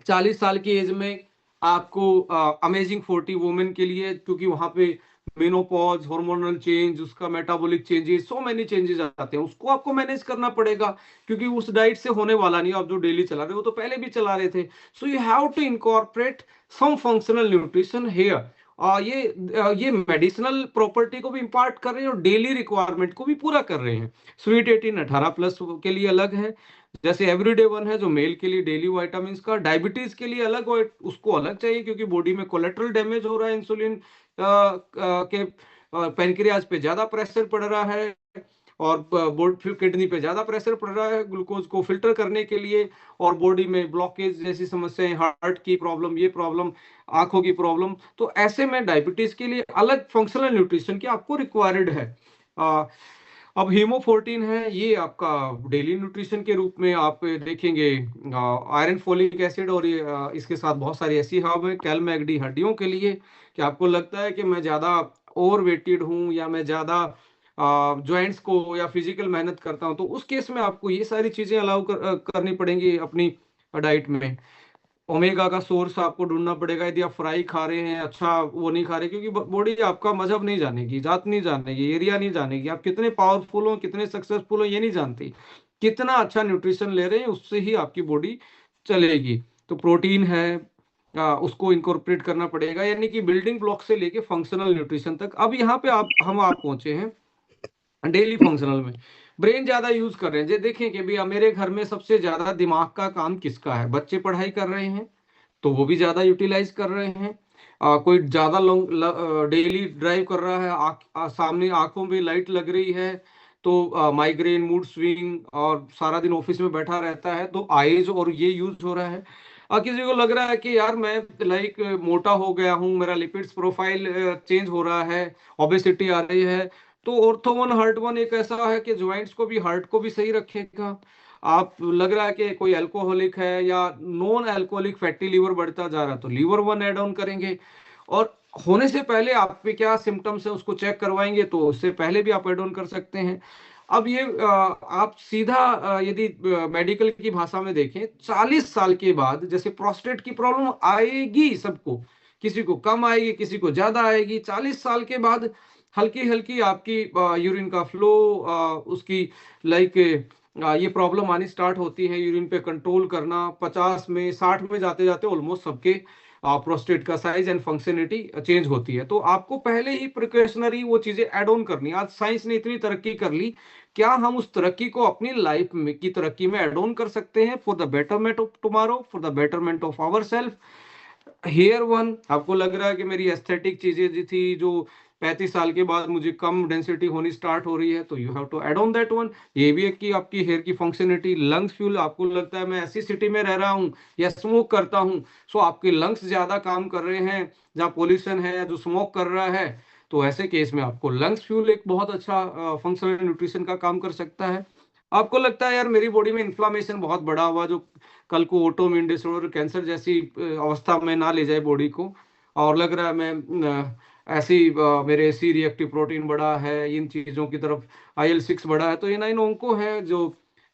40 साल की एज में आपको अमेजिंग 40 वुमेन के लिए, क्योंकि वहां पे मेनोपॉज, हार्मोनल चेंज, उसका metabolic changes, so many changes आते हैं, उसको आपको मैनेज करना पड़ेगा, क्योंकि उस डाइट से होने वाला नहीं। आप जो डेली चला रहे हो, तो पहले भी चला रहे थे। So you have to incorporate some functional nutrition here. ये मेडिसिनल प्रॉपर्टी को भी इंपार्ट कर रहे हैं और डेली रिक्वायरमेंट को भी पूरा कर रहे हैं। स्वीट 18 18+ के लिए अलग है, जैसे एवरीडे वन है जो मेल के लिए डेली वाइटामिन का। डायबिटीज के लिए अलग, उसको अलग चाहिए, क्योंकि बॉडी में कोलेट्रल डैमेज हो रहा है, इंसुलिन के पेनक्रियाज पे ज्यादा प्रेशर पड़ रहा है, और किडनी पे ज्यादा प्रेशर पड़ रहा है ग्लूकोज को फिल्टर करने के लिए, और बॉडी में ब्लॉकेज जैसी समस्याएं, हार्ट की प्रॉब्लम, ये प्रॉब्लम, आंखों की प्रॉब्लम। तो ऐसे में डायबिटीज के लिए अलग फंक्शनल न्यूट्रिशन की आपको रिक्वायर्ड है। अब हीमो14 है, ये आपका डेली न्यूट्रिशन के रूप में आप देखेंगे। आयरन, फोलिक एसिड, और ये इसके साथ बहुत सारी ऐसी हर्ब है। कैलमैगडी हड्डियों के लिए, कि आपको लगता है कि मैं ज्यादा ओवर वेटेड हूँ, या मैं ज्यादा जॉइंट्स को या फिजिकल मेहनत करता हूँ, तो उस केस में आपको ये सारी चीजें अलाउ करनी पड़ेंगी अपनी डाइट में। ओमेगा का सोर्स आपको ढूंढना पड़ेगा। यदि आप फ्राई खा रहे हैं, अच्छा वो नहीं खा रहे, क्योंकि बॉडी आपका मजहब नहीं जानेगी, जात नहीं जानेगी, एरिया नहीं जानेगी, आप कितने पावरफुल हो, कितने सक्सेसफुल हो, ये नहीं जानती। कितना अच्छा न्यूट्रिशन ले रहे हैं, उससे ही आपकी बॉडी चलेगी। तो प्रोटीन है, उसको इनकॉर्पोरेट करना पड़ेगा, यानी कि बिल्डिंग ब्लॉक से लेके फंक्शनल न्यूट्रिशन तक। अब यहाँ पे आप पहुंचे हैं डेली फंक्शनल में। ब्रेन ज्यादा यूज कर रहे हैं, जे देखें कि भैया मेरे घर में सबसे ज्यादा दिमाग का काम किसका है। बच्चे पढ़ाई कर रहे हैं तो वो भी ज्यादा यूटिलाइज कर रहे हैं। कोई ज्यादा लॉन्ग डेली ड्राइव कर रहा है, सामने आंखों में लाइट लग रही है, तो माइग्रेन, मूड स्विंग, और सारा दिन ऑफिस में बैठा रहता है, तो आईज और ये यूज हो रहा है। किसी को लग रहा है कि यार मैं लाइक मोटा हो गया हूँ, मेरा लिपिड्स प्रोफाइल चेंज हो रहा है, ओबेसिटी आ रही है, तो ऑर्थो1 हार्ट1 एक ऐसा है कि ज्वाइंट्स को भी, हार्ट को भी सही रखेगा। आप लग रहा है कि कोई अल्कोहलिक है या नॉन अल्कोहलिक फैटी लीवर बढ़ता जा रहा है, तो लीवर1 ऐड ऑन करेंगे। और होने से पहले आप पे क्या सिम्टम्स है उसको चेक करवाएंगे, तो उससे पहले भी आप ऐड ऑन कर सकते हैं। अब ये आप सीधा यदि मेडिकल की भाषा में देखें, 40 साल के बाद जैसे प्रोस्टेट की प्रॉब्लम आएगी सबको, किसी को कम आएगी, किसी को ज्यादा आएगी। 40 साल के बाद हल्की हल्की आपकी यूरिन का फ्लो, उसकी लाइक ये प्रॉब्लम आनी स्टार्ट होती है। यूरिन पे कंट्रोल करना, 50 में 60 में जाते जाते ऑलमोस्ट सबके प्रोस्टेट का साइज एंड फंक्शनलिटी चेंज होती है। तो आपको पहले ही प्रिकॉशनरी वो चीजें ऐड ऑन करनी। आज साइंस ने इतनी तरक्की कर ली, क्या हम उस तरक्की को अपनी लाइफ में की तरक्की में ऐड ऑन कर सकते हैं, for the betterment of tomorrow, for the betterment of our self. हेयर1, आपको लग रहा है कि मेरी एस्थेटिक चीजें जो थी, जो 35 साल के बाद मुझे कम डेंसिटी होनी स्टार्ट हो रही है, तो you have to add on that one. ये भी एक कि आपकी हेयर की फंक्शनलिटी। लंग्स फ्यूल, आपको लगता है मैं ऐसी सिटी में रह रहा हूँ या स्मोक करता हूँ, सो आपके लंग्स ज्यादा काम कर रहे हैं जहाँ पोल्यूशन है या जो स्मोक कर रहा है, तो ऐसे केस में आपको लंग्स फ्यूल एक बहुत अच्छा फंक्शनल न्यूट्रिशन का काम कर सकता है। आपको लगता है यार मेरी बॉडी में इन्फ्लामेशन बहुत बड़ा हुआ, जो कल को ऑटोइम्यून डिसऑर्डर, कैंसर जैसी अवस्था में ना ले जाए बॉडी को, और लग रहा है मैं ऐसी मेरे सी रिएक्टिव प्रोटीन बढ़ा है, इन चीज़ों की तरफ IL-6 बढ़ा है, तो ये 9 ओंको है, जो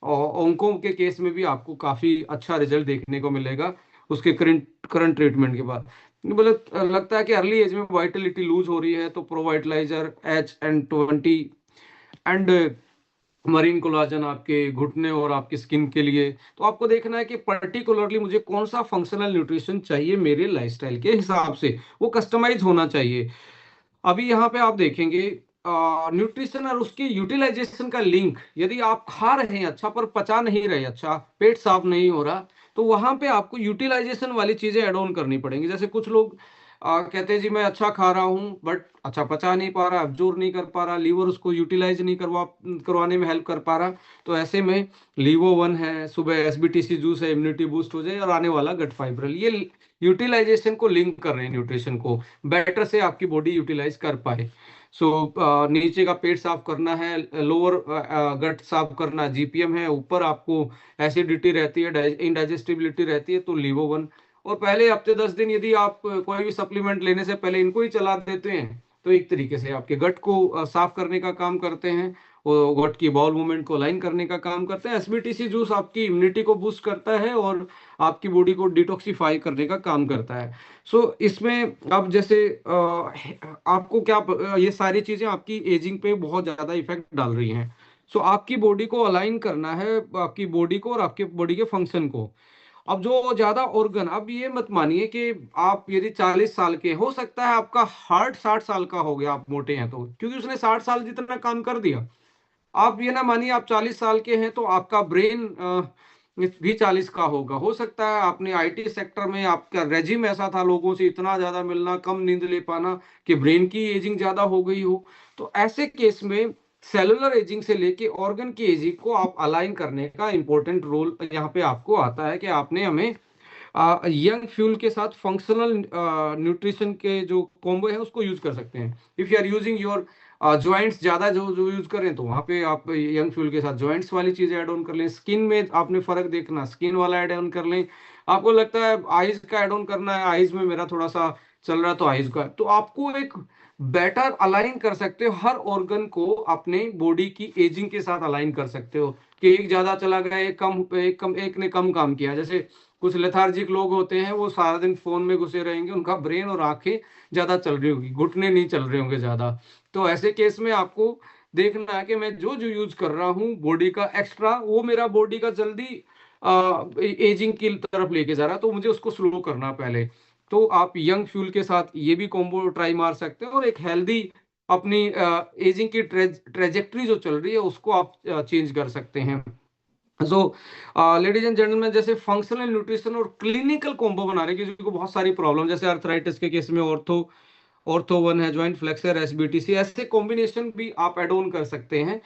ओंको के केस में भी आपको काफ़ी अच्छा रिजल्ट देखने को मिलेगा उसके करंट ट्रीटमेंट के बाद। मतलब लगता है कि अर्ली एज में वाइटलिटी लूज हो रही है, तो प्रोवाइटलाइजर HN20 एंड मरीन कोलाजन आपके घुटने और आपकी स्किन के लिए। तो आपको देखना है कि पर्टिकुलरली मुझे कौन सा फंक्शनल न्यूट्रिशन चाहिए मेरे लाइफस्टाइल के हिसाब से, वो कस्टमाइज होना चाहिए। अभी यहाँ पे आप देखेंगे न्यूट्रिशन और उसकी यूटिलाइजेशन का लिंक। यदि आप खा रहे हैं अच्छा पर पचा नहीं रहे अच्छा, पेट साफ नहीं हो रहा, तो वहां पे आपको यूटिलाइजेशन वाली चीजें ऐड ऑन करनी पड़ेंगी। जैसे कुछ लोग कहते हैं जी मैं अच्छा खा रहा हूँ बट अच्छा पचा नहीं पा रहा, अब्जॉर्ब नहीं कर पा रहा, लीवर उसको यूटिलाइज नहीं करवाने में हेल्प कर पा रहा, तो ऐसे में लीवो1 है, सुबह SBTC जूस है, इम्यूनिटी बूस्ट हो जाए, और आने वाला गट फाइब्रल, ये यूटिलाइजेशन को लिंक कर रहे हैं, न्यूट्रिशन को बेटर से आपकी बॉडी यूटिलाइज कर पाए। सो नीचे का पेट साफ करना है, लोअर गट साफ करना GPM है, ऊपर आपको एसिडिटी रहती है, इनडाइजेस्टिबिलिटी रहती है, तो लीवो1। और पहले हफ्ते 10 दिन यदि आप कोई भी सप्लीमेंट लेने से पहले इनको ही चला देते हैं, तो एक तरीके से आपके गट को साफ करने का काम करते हैं, वो गट की बाउल मूवमेंट को अलाइन करने का काम करता है। एसबीटीसी जूस आपकी इम्यूनिटी को बूस्ट करता है और आपकी बॉडी को डिटॉक्सिफाई करने का काम करता है। सो इसमें आप जैसे आपको क्या ये सारी चीजें आपकी एजिंग पे बहुत ज्यादा इफेक्ट डाल रही हैं। सो आपकी बॉडी को अलाइन करना है, आपकी बॉडी को और आपके बॉडी के फंक्शन को। अब जो ज्यादा ऑर्गन, अब ये मत मानिए कि आप यदि 40 साल के, हो सकता है आपका हार्ट 60 साल का हो गया, आप मोटे हैं तो, क्योंकि उसने 60 साल जितना काम कर दिया। आप ये ना मानिए आप 40 साल के हैं तो आपका ब्रेन भी 40 का होगा। हो सकता है आपने आईटी सेक्टर में आपका रेजिम ऐसा था, लोगों से इतना ज्यादा मिलना, कम नींद ले पाना, कि ब्रेन की एजिंग ज्यादा हो गई हो। तो ऐसे केस में सेलुलर एजिंग से लेके ऑर्गन की एजिंग को आप अलाइन करने का इंपॉर्टेंट रोल यहाँ पे आपको आता है, कि आपने हमें यंग फ्यूल के साथ फंक्शनल न्यूट्रिशन के जो कॉम्बो है उसको यूज कर सकते हैं। If you are using your joints ज्यादा जो यूज करें तो वहां पे आप यंग फ्यूल के साथ ज्वाइंट्स वाली चीजें ऐड ऑन कर लें। स्किन में आपने फर्क देखना, स्किन वाला ऐड ऑन कर लें। आपको लगता है आईज का ऐड ऑन करना है, आईज में मेरा थोड़ा सा चल रहा है तो आईज का, तो आपको एक बेटर अलाइन कर सकते हो, हर ऑर्गन को अपने बॉडी की एजिंग के साथ अलाइन कर सकते हो। कि एक ज्यादा चला गया, एक ने कम काम किया। जैसे कुछ लेथार्जिक लोग होते हैं, वो सारा दिन फोन में घुसे रहेंगे, उनका ब्रेन और आंखें ज्यादा चल रही होगी, घुटने नहीं चल रहे होंगे ज्यादा। तो ऐसे केस में आपको देखना है कि मैं जो जो यूज कर रहा हूँ बॉडी का एक्स्ट्रा, वो मेरा बॉडी का जल्दी एजिंग की तरफ लेके जा रहा है, तो मुझे उसको स्लो करना पहले। तो आप यंग फ्यूल के साथ ये भी कॉम्बो ट्राई मार सकते हैं, और एक हेल्दी अपनी एजिंग की ट्रेजेक्ट्री जो चल रही है उसको आप चेंज कर सकते हैं। सो लेडीज एंड जेंटलमैन, जैसे फंक्शनल न्यूट्रिशन और क्लिनिकल कॉम्बो बना रहे हैं, किसी को बहुत सारी प्रॉब्लम, जैसे अर्थराइटिस के केस में ऑर्थो 1 है, ज्वाइंट फ्लेक्सर, एसबीटीसी, ऐसे कॉम्बिनेशन भी आप एड ऑन कर सकते हैं।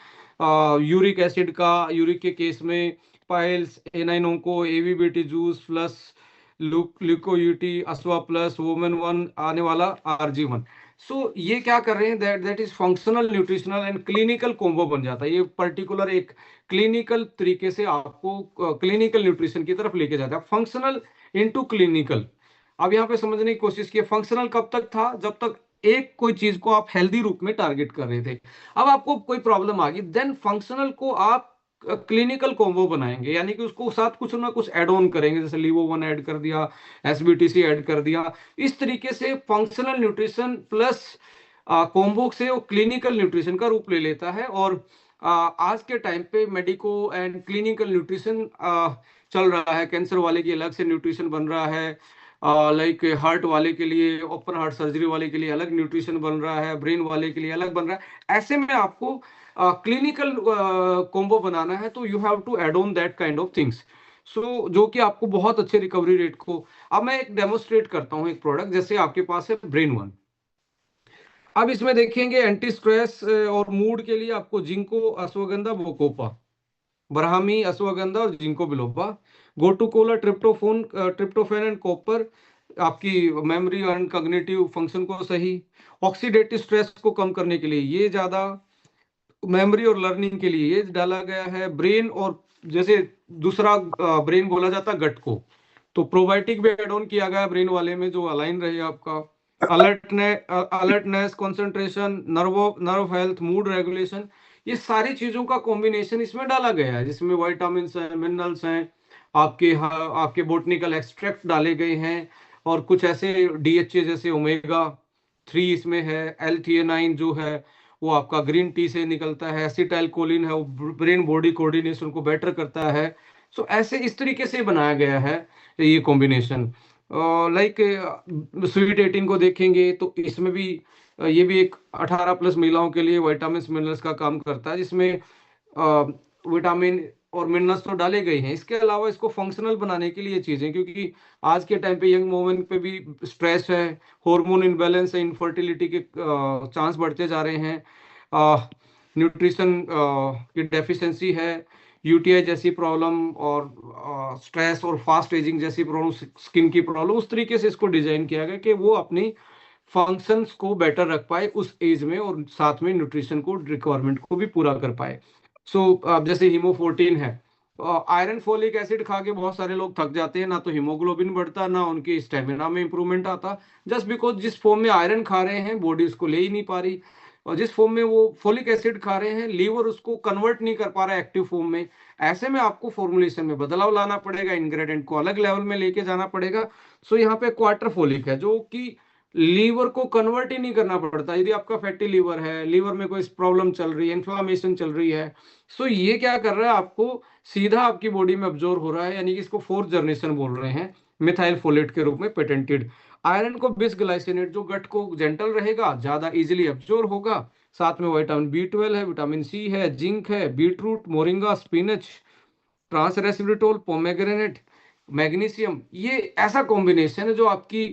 यूरिक एसिड का, यूरिक के केस में पाइल्स, एनाइन ओंको, एवीबीटी जूस प्लस ल्यूकोयूटी, अस्वा प्लस, वोमेन 1 आने वाला RG1। सो ये क्या कर रहे हैं, that is functional nutritional and clinical combo बन जाता है। ये पर्टिकुलर एक क्लिनिकल तरीके से आपको क्लिनिकल न्यूट्रिशन की तरफ लेके जाता है, फंक्शनल इनटू क्लिनिकल। अब यहाँ पे समझने की कोशिश की, फंक्शनल कब तक था, जब तक एक कोई चीज को आप हेल्दी रूप में टारगेट कर रहे थे। अब आपको कोई प्रॉब्लम आ गई, देन फंक्शनल को आप क्लिनिकल कॉम्बो बनाएंगे, यानी कि उसको साथ कुछ ना कुछ ऐड ऑन करेंगे, जैसे लीवो 1 ऐड कर दिया, एसबीटीसी ऐड कर दिया। इस तरीके से फंक्शनल न्यूट्रिशन प्लस कॉम्बो से वो क्लिनिकल न्यूट्रिशन का रूप ले लेता है। और आज के टाइम पे मेडिको एंड क्लिनिकल न्यूट्रिशन चल रहा है। कैंसर वाले की अलग से न्यूट्रिशन बन रहा है, लाइक हार्ट वाले के लिए, ओपन हार्ट सर्जरी वाले के लिए अलग न्यूट्रिशन बन रहा है, ब्रेन वाले के लिए अलग बन रहा है। ऐसे में आपको क्लिनिकल कॉम्बो बनाना है, तो you have to add on that kind of things. So जो कि आपको बहुत अच्छे रिकवरी रेट को, अब मैं एक डेमोस्ट्रेट करता हूँ एक प्रोडक्ट, जैसे आपके पास है ब्रेन 1। अब इसमें देखेंगे एंटी स्ट्रेस और मूड के लिए आपको जिंको, अश्वगंधा, बोकोपा, ब्राह्मी, अश्वगंधा और ginkgo biloba, gotu kola, tryptophan and copper, आपकी मेमोरी एंड कॉग्निटिव फंक्शन को सही, ऑक्सीडेटिव स्ट्रेस को कम करने के लिए ये ज्यादा, मेमोरी और लर्निंग के लिए ये डाला गया है। ब्रेन, और जैसे दूसरा ब्रेन बोला जाता है गट को, तो प्रोबायोटिक भी एड ऑन किया गया ब्रेन वाले में, जो अलाइन रहे आपका। Alertness, concentration, nerve health, mood regulation, ये सारी चीजों का कॉम्बिनेशन इसमें डाला गया है, जिसमें विटामिन हैं, मिनरल्स हैं, आपके बोटनिकल एक्सट्रैक्ट डाले गए हैं, और कुछ ऐसे DHA जैसे ओमेगा 3 इसमें है। L-theanine जो है वो आपका ग्रीन टी से निकलता है। एसिटाइल कोलिन है, वो ब्रेन बॉडी कोऑर्डिनेशन को बेटर करता है। सो ऐसे इस तरीके से बनाया गया है ये कॉम्बिनेशन। लाइक स्वीट 18 को देखेंगे तो इसमें भी ये भी एक 18+ महिलाओं के लिए विटामिन मिनरल्स का काम करता है, जिसमें विटामिन और मिनरल्स तो डाले गए हैं। इसके अलावा इसको फंक्शनल बनाने के लिए चीजें, क्योंकि आज के टाइम पे यंग वुमेन पे भी स्ट्रेस है, हार्मोन इनबैलेंस है, इनफर्टिलिटी के चांस बढ़ते जा रहे हैं, न्यूट्रिशन की डेफिशिएंसी है, UTI जैसी प्रॉब्लम, और स्ट्रेस और फास्ट एजिंग जैसी प्रॉब्लम, स्किन की प्रॉब्लम। उस तरीके से इसको डिजाइन किया गया कि वो अपनी फंक्शंस को बेटर रख पाए उस एज में, और साथ में न्यूट्रिशन को रिक्वायरमेंट को भी पूरा कर पाए। सो जैसे हीमो14 है, आयरन फोलिक एसिड खा के बहुत सारे लोग थक जाते हैं, ना तो हीमोग्लोबिन बढ़ता, ना उनकी स्टेमिना में इंप्रूवमेंट आता, जस्ट बिकॉज जिस फॉर्म में आयरन खा रहे हैं बॉडी उसको ले ही नहीं पा रही। और जिस फॉर्म में वो फोलिक एसिड खा रहे हैं, लीवर उसको कन्वर्ट नहीं कर पा रहा है एक्टिव फॉर्म में। ऐसे में आपको फॉर्मुलेशन में बदलाव लाना पड़ेगा, इंग्रेडिएंट को अलग लेवल में लेके जाना पड़ेगा। सो यहाँ पे क्वार्टर फोलिक है जो कि लीवर को कन्वर्ट ही नहीं करना पड़ता। यदि आपका फैटी लीवर है, लीवर में कोई प्रॉब्लम चल रही है, इन्फ्लामेशन चल रही है, सो ये क्या कर रहा है, आपको सीधा आपकी बॉडी में अब्जॉर्ब हो रहा है, यानी कि इसको फोर्थ जनरेशन बोल रहे हैं, मिथाइल फोलेट के रूप में पेटेंटेड। आयरन को बिसग्लाइसिनेट जो गट को जेंटल रहेगा, ज्यादा इजिली अब्जॉर्ब होगा। साथ में विटामिन B12 है, विटामिन C है, जिंक है, beetroot, moringa, spinach, transresveratrol, pomegranate, magnesium, ये ऐसा कॉम्बिनेशन है जो आपकी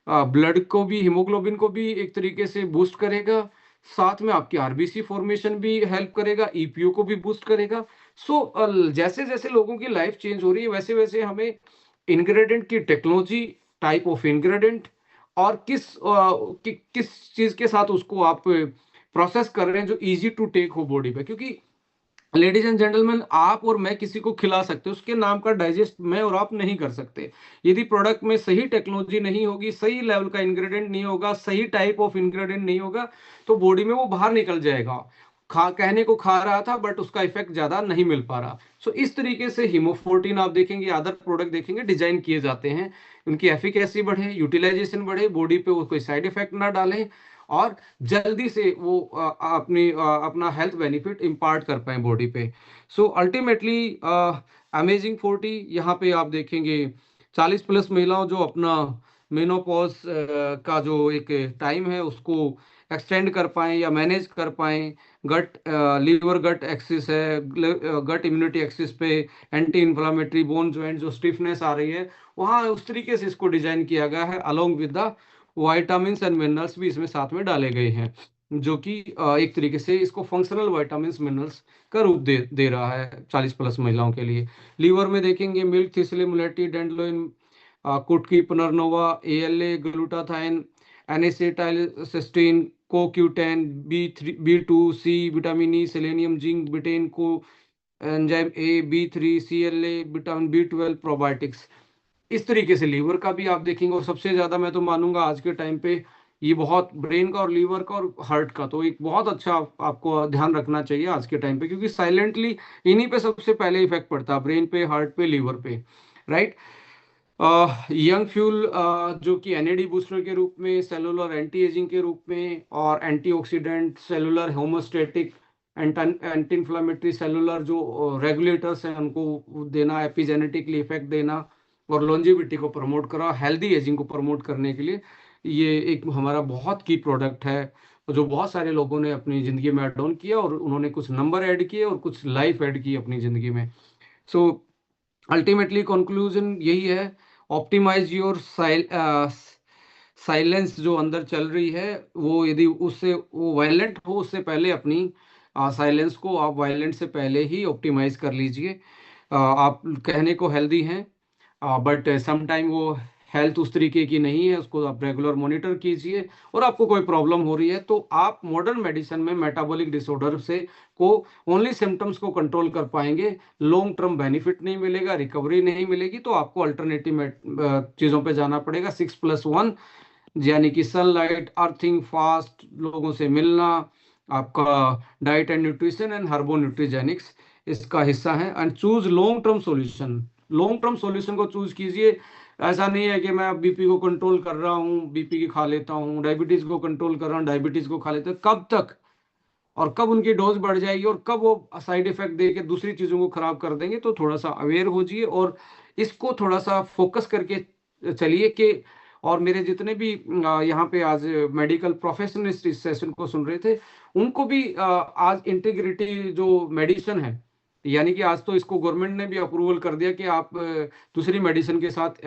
ब्लड को भी, हीमोग्लोबिन को भी एक तरीके से बूस्ट करेगा, साथ में आपकी RBC फॉर्मेशन भी हेल्प करेगा, EPO को भी बूस्ट करेगा। सो जैसे जैसे लोगों की लाइफ चेंज हो रही है वैसे वैसे हमें इंग्रेडिएंट की टेक्नोलॉजी, टाइप ऑफ इंग्रेडिएंट और किस चीज के साथ उसको आप प्रोसेस कर रहे हैं जो इजी टू टेक हो बॉडी पे, क्योंकि लेडीज एंड जेंटलमैन, आप और मैं किसी को खिला सकते हैं, उसके नाम का डाइजेस्ट मैं और आप नहीं कर सकते। यदि प्रोडक्ट में सही टेक्नोलॉजी नहीं होगी, सही लेवल का इंग्रेडिएंट नहीं होगा, सही टाइप ऑफ इंग्रेडिएंट नहीं होगा, तो बॉडी में वो बाहर निकल जाएगा। कहने को खा रहा था बट उसका इफेक्ट ज्यादा नहीं मिल पा रहा। सो इस तरीके से हीमोफोर्टिन आप देखेंगे, अदर प्रोडक्ट देखेंगे, डिजाइन किए जाते हैं, उनकी एफिकेसी बढ़े, यूटिलाइजेशन बढ़े, बॉडी पे वो कोई साइड इफेक्ट ना डालें और जल्दी से वो अपना हेल्थ बेनिफिट इम्पार्ट कर पाए बॉडी पे। सो अल्टीमेटली अमेजिंग 40, यहाँ पे आप देखेंगे 40+ महिलाओं जो अपना मेनोपॉज का जो एक टाइम है उसको एक्सटेंड कर पाएं या मैनेज कर पाएं। गट लीवर गट एक्सिस है, गट इम्यूनिटी एक्सिस पे एंटी इन्फ्लामेटरी, बोन ज्वाइंट जो स्टिफनेस आ रही है, वहाँ उस तरीके से इसको डिजाइन किया गया है। Along with the vitamin and minerals भी इसमें साथ में डाले गए हैं, जो कि एक तरीके से इसको फंक्शनल वाइटामिन मिनरल्स का रूप दे रहा है 40+ महिलाओं के लिए। लीवर में देखेंगे milk थिसली mulethi, dandelion, kutki, punarnava, ALA, glutathione, N acetylcysteine, CoQ10, B3, B2, C, vitamin E, selenium, zinc, betaine, coenzyme A, B3, CLA, vitamin B12, probiotics. इस तरीके से लीवर का भी आप देखेंगे। और सबसे ज्यादा मैं तो मानूंगा आज के टाइम पे ये बहुत ब्रेन का और लीवर का और हार्ट का तो एक बहुत अच्छा आपको ध्यान रखना चाहिए आज के टाइम पे, क्योंकि साइलेंटली इन्हीं पे सबसे पहले इफेक्ट पड़ता है, ब्रेन पे, हार्ट पे, लीवर पे, राइट। यंग फ्यूल जो कि NAD बूस्टर के रूप में, सेलुलर एंटी एजिंग के रूप में, और antioxidant, cellular homeostatic, anti inflammatory, cellular जो रेगुलेटर्स हैं उनको देना, एपिजेनेटिकली इफेक्ट देना और लॉन्जिविटी को प्रमोट करा, हेल्दी एजिंग को प्रमोट करने के लिए ये एक हमारा बहुत की प्रोडक्ट है जो बहुत सारे लोगों ने अपनी ज़िंदगी में एड ऑन किया और उन्होंने कुछ नंबर ऐड किए और कुछ लाइफ ऐड की अपनी ज़िंदगी में। सो अल्टीमेटली कंक्लूजन यही है, ऑप्टिमाइज योर साइलेंस जो अंदर चल रही है वो, यदि उससे वो वायलेंट हो, उससे पहले अपनी साइलेंस को आप वायलेंट से पहले ही ऑप्टिमाइज कर लीजिए। आप कहने को हेल्दी हैं बट समटाइम वो हेल्थ उस तरीके की नहीं है, उसको आप रेगुलर मॉनिटर कीजिए। और आपको कोई प्रॉब्लम हो रही है तो आप मॉडर्न मेडिसिन में मेटाबॉलिक डिसऑर्डर से को ओनली सिम्टम्स को कंट्रोल कर पाएंगे, लॉन्ग टर्म बेनिफिट नहीं मिलेगा, रिकवरी नहीं मिलेगी, तो आपको अल्टरनेटिव चीज़ों पे जाना पड़ेगा। 6+1 यानी कि सनलाइट, अर्थिंग, फास्ट, लोगों से मिलना, आपका डाइट एंड न्यूट्रिशन एंड हर्बो न्यूट्रीजेनिक्स इसका हिस्सा है। And choose long term solution, long term solution को चूज कीजिए। ऐसा नहीं है कि मैं अब BP को कंट्रोल कर रहा हूँ, BP की खा लेता हूँ, डायबिटीज को कंट्रोल कर रहा हूँ, डायबिटीज को खा लेता हूँ, कब तक और कब उनकी डोज बढ़ जाएगी और कब वो साइड इफेक्ट दे के दूसरी चीजों को खराब कर देंगे। तो थोड़ा सा अवेयर हो जाइए और इसको थोड़ा सा फोकस करके चलिए कि, और मेरे जितने भी यहाँ पे आज मेडिकल प्रोफेशनलिस्ट इस सेशन को सुन रहे थे उनको भी आज इंटीग्रिटी जो मेडिसिन है, यानी कि आज तो इसको गवर्नमेंट ने भी अप्रूवल कर दिया कि आप दूसरी मेडिसिन के साथ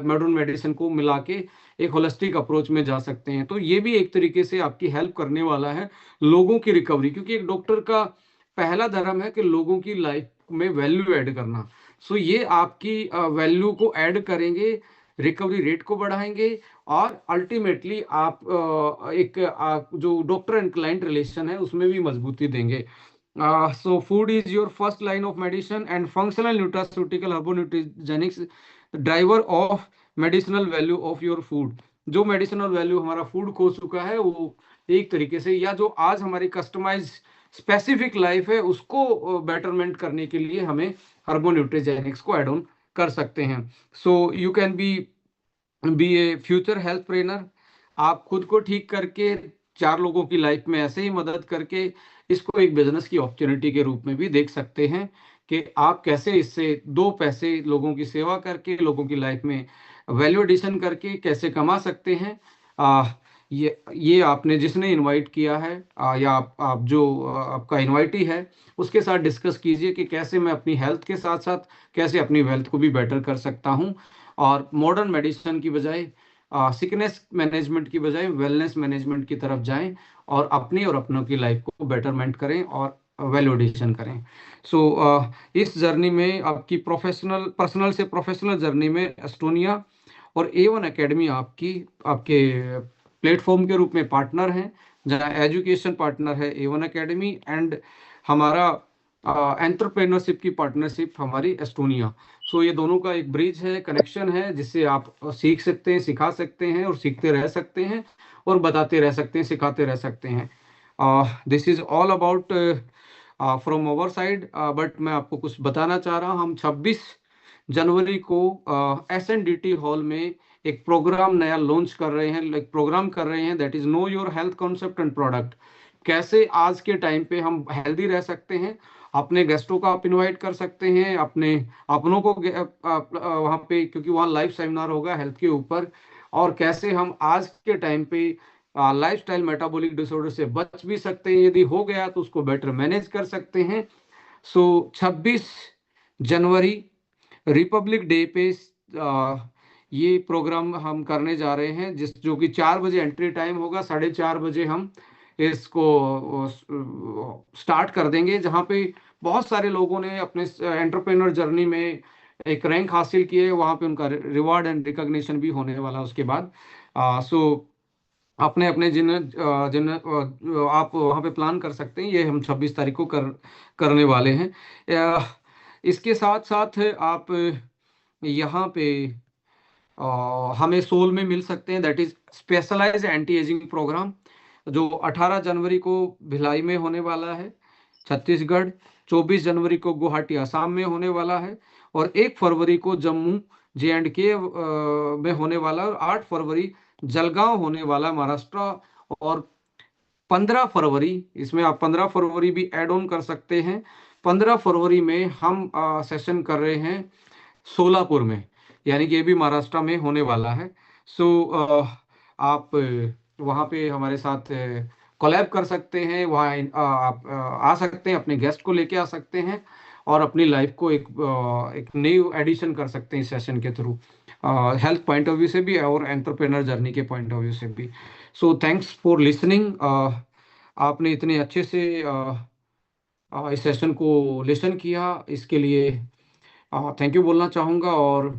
मॉडर्न मेडिसिन को मिला के एक होलिस्टिक अप्रोच में जा सकते हैं। तो ये भी एक तरीके से आपकी हेल्प करने वाला है लोगों की रिकवरी, क्योंकि एक डॉक्टर का पहला धर्म है कि लोगों की लाइफ में वैल्यू ऐड करना। सो ये आपकी वैल्यू को ऐड करेंगे, रिकवरी रेट को बढ़ाएंगे और अल्टीमेटली आप जो डॉक्टर एंड क्लाइंट रिलेशन है उसमें भी मजबूती देंगे। So food is your first line of medicine and functional nutraceutical herboneutrogenics, the driver of medicinal value of your food. जो मेडिसिनल वैल्यू हमारा फूड खो चुका है वो एक तरीके से, या जो आज हमारी कस्टमाइज स्पेसिफिक लाइफ है उसको बेटरमेंट करने के लिए हमें हर्बो न्यूट्रीजेनिक्स को ऐड ऑन कर सकते हैं। So you can be A future health trainer. आप खुद को ठीक करके 4 लोगों की लाइफ में ऐसे ही मदद करके इसको एक बिजनेस की अपॉर्चुनिटी के रूप में भी देख सकते हैं कि आप कैसे इससे 2 पैसे लोगों की सेवा करके, लोगों की लाइफ में वैल्यू एडिशन करके कैसे कमा सकते हैं। ये आपने जिसने इनवाइट किया है या आप जो आपका इनवाइटी है उसके साथ डिस्कस कीजिए कि कैसे मैं अपनी हेल्थ के साथ साथ कैसे अपनी वेल्थ को भी बेटर कर सकता हूं, और मॉडर्न मेडिसिन की बजाय सिकनेस मैनेजमेंट की बजाय वेलनेस मैनेजमेंट की तरफ जाएं और अपनी और अपनों की लाइफ को बेटरमेंट करें और वैल्यू एडिशन करें। सो इस जर्नी में आपकी पर्सनल से प्रोफेशनल जर्नी में एस्टोनिया और A1 एकेडमी आपके प्लेटफॉर्म के रूप में पार्टनर हैं, जहां एजुकेशन पार्टनर है A1 एकेडमी एंड हमारा एंटरप्रेन्योरशिप की पार्टनरशिप हमारी एस्टोनिया। सो ये दोनों का एक ब्रिज है, कनेक्शन है, जिससे आप सीख सकते हैं, सिखा सकते हैं और सीखते रह सकते हैं और बताते रह सकते हैं, सिखाते रह सकते हैं। This is all about from our side, but मैं आपको कुछ बताना चाह रहा हूँ। हम 26 जनवरी को SNDT हॉल में एक प्रोग्राम नया लॉन्च कर रहे हैं, एक प्रोग्राम कर रहे हैं, that is know your health concept and product. कैसे आज के टाइम पे हम हेल्दी रह सकते हैं, अपने गेस्टों को आप इनवाइट कर सकते हैं, अपनों को वहाँ पे, क्योंकि वहाँ लाइव सेमिनार होगा हेल्थ के ऊपर, और कैसे हम आज के टाइम पे लाइफस्टाइल मेटाबॉलिक डिसऑर्डर से बच भी सकते हैं, यदि हो गया तो उसको बेटर मैनेज कर सकते हैं। सो 26 जनवरी रिपब्लिक डे पे ये प्रोग्राम हम करने जा रहे हैं, जो कि 4 बजे एंट्री टाइम होगा, 4:30 बजे हम इसको स्टार्ट कर देंगे, जहाँ पे बहुत सारे लोगों ने अपने एंटरप्रेन्योर जर्नी में एक रैंक हासिल किए, वहाँ पे उनका रिवार्ड एंड रिकॉग्निशन भी होने वाला उसके बाद। सो अपने अपने जिन आप वहाँ पे प्लान कर सकते हैं, ये हम 26 तारीख को करने वाले हैं। इसके साथ साथ आप यहाँ पे हमें सोल में मिल सकते हैं, that is specialised anti ageing programme, जो 18 जनवरी को भिलाई में होने वाला है छत्तीसगढ़, 24 जनवरी को गुवाहाटी असम में होने वाला है, और 1 फरवरी को जम्मू J&K में होने वाला है, और 8 फरवरी जलगांव होने वाला महाराष्ट्र, और 15 फरवरी, इसमें आप 15 फरवरी भी ऐड ऑन कर सकते हैं। 15 फरवरी में हम सेशन कर रहे हैं सोलापुर में, यानी कि ये भी महाराष्ट्र में होने वाला है। सो आप वहाँ पे हमारे साथ कोलैब कर सकते हैं, वहाँ आप आ सकते हैं, अपने गेस्ट को लेके आ सकते हैं और अपनी लाइफ को एक नई एडिशन कर सकते हैं इस सेशन के through, health point of view से भी और एंटरप्रेन्योर जर्नी के पॉइंट ऑफ व्यू से भी। So thanks for listening. आपने इतने अच्छे से इस सेशन को लिसन किया, इसके लिए थैंक यू बोलना चाहूँगा। और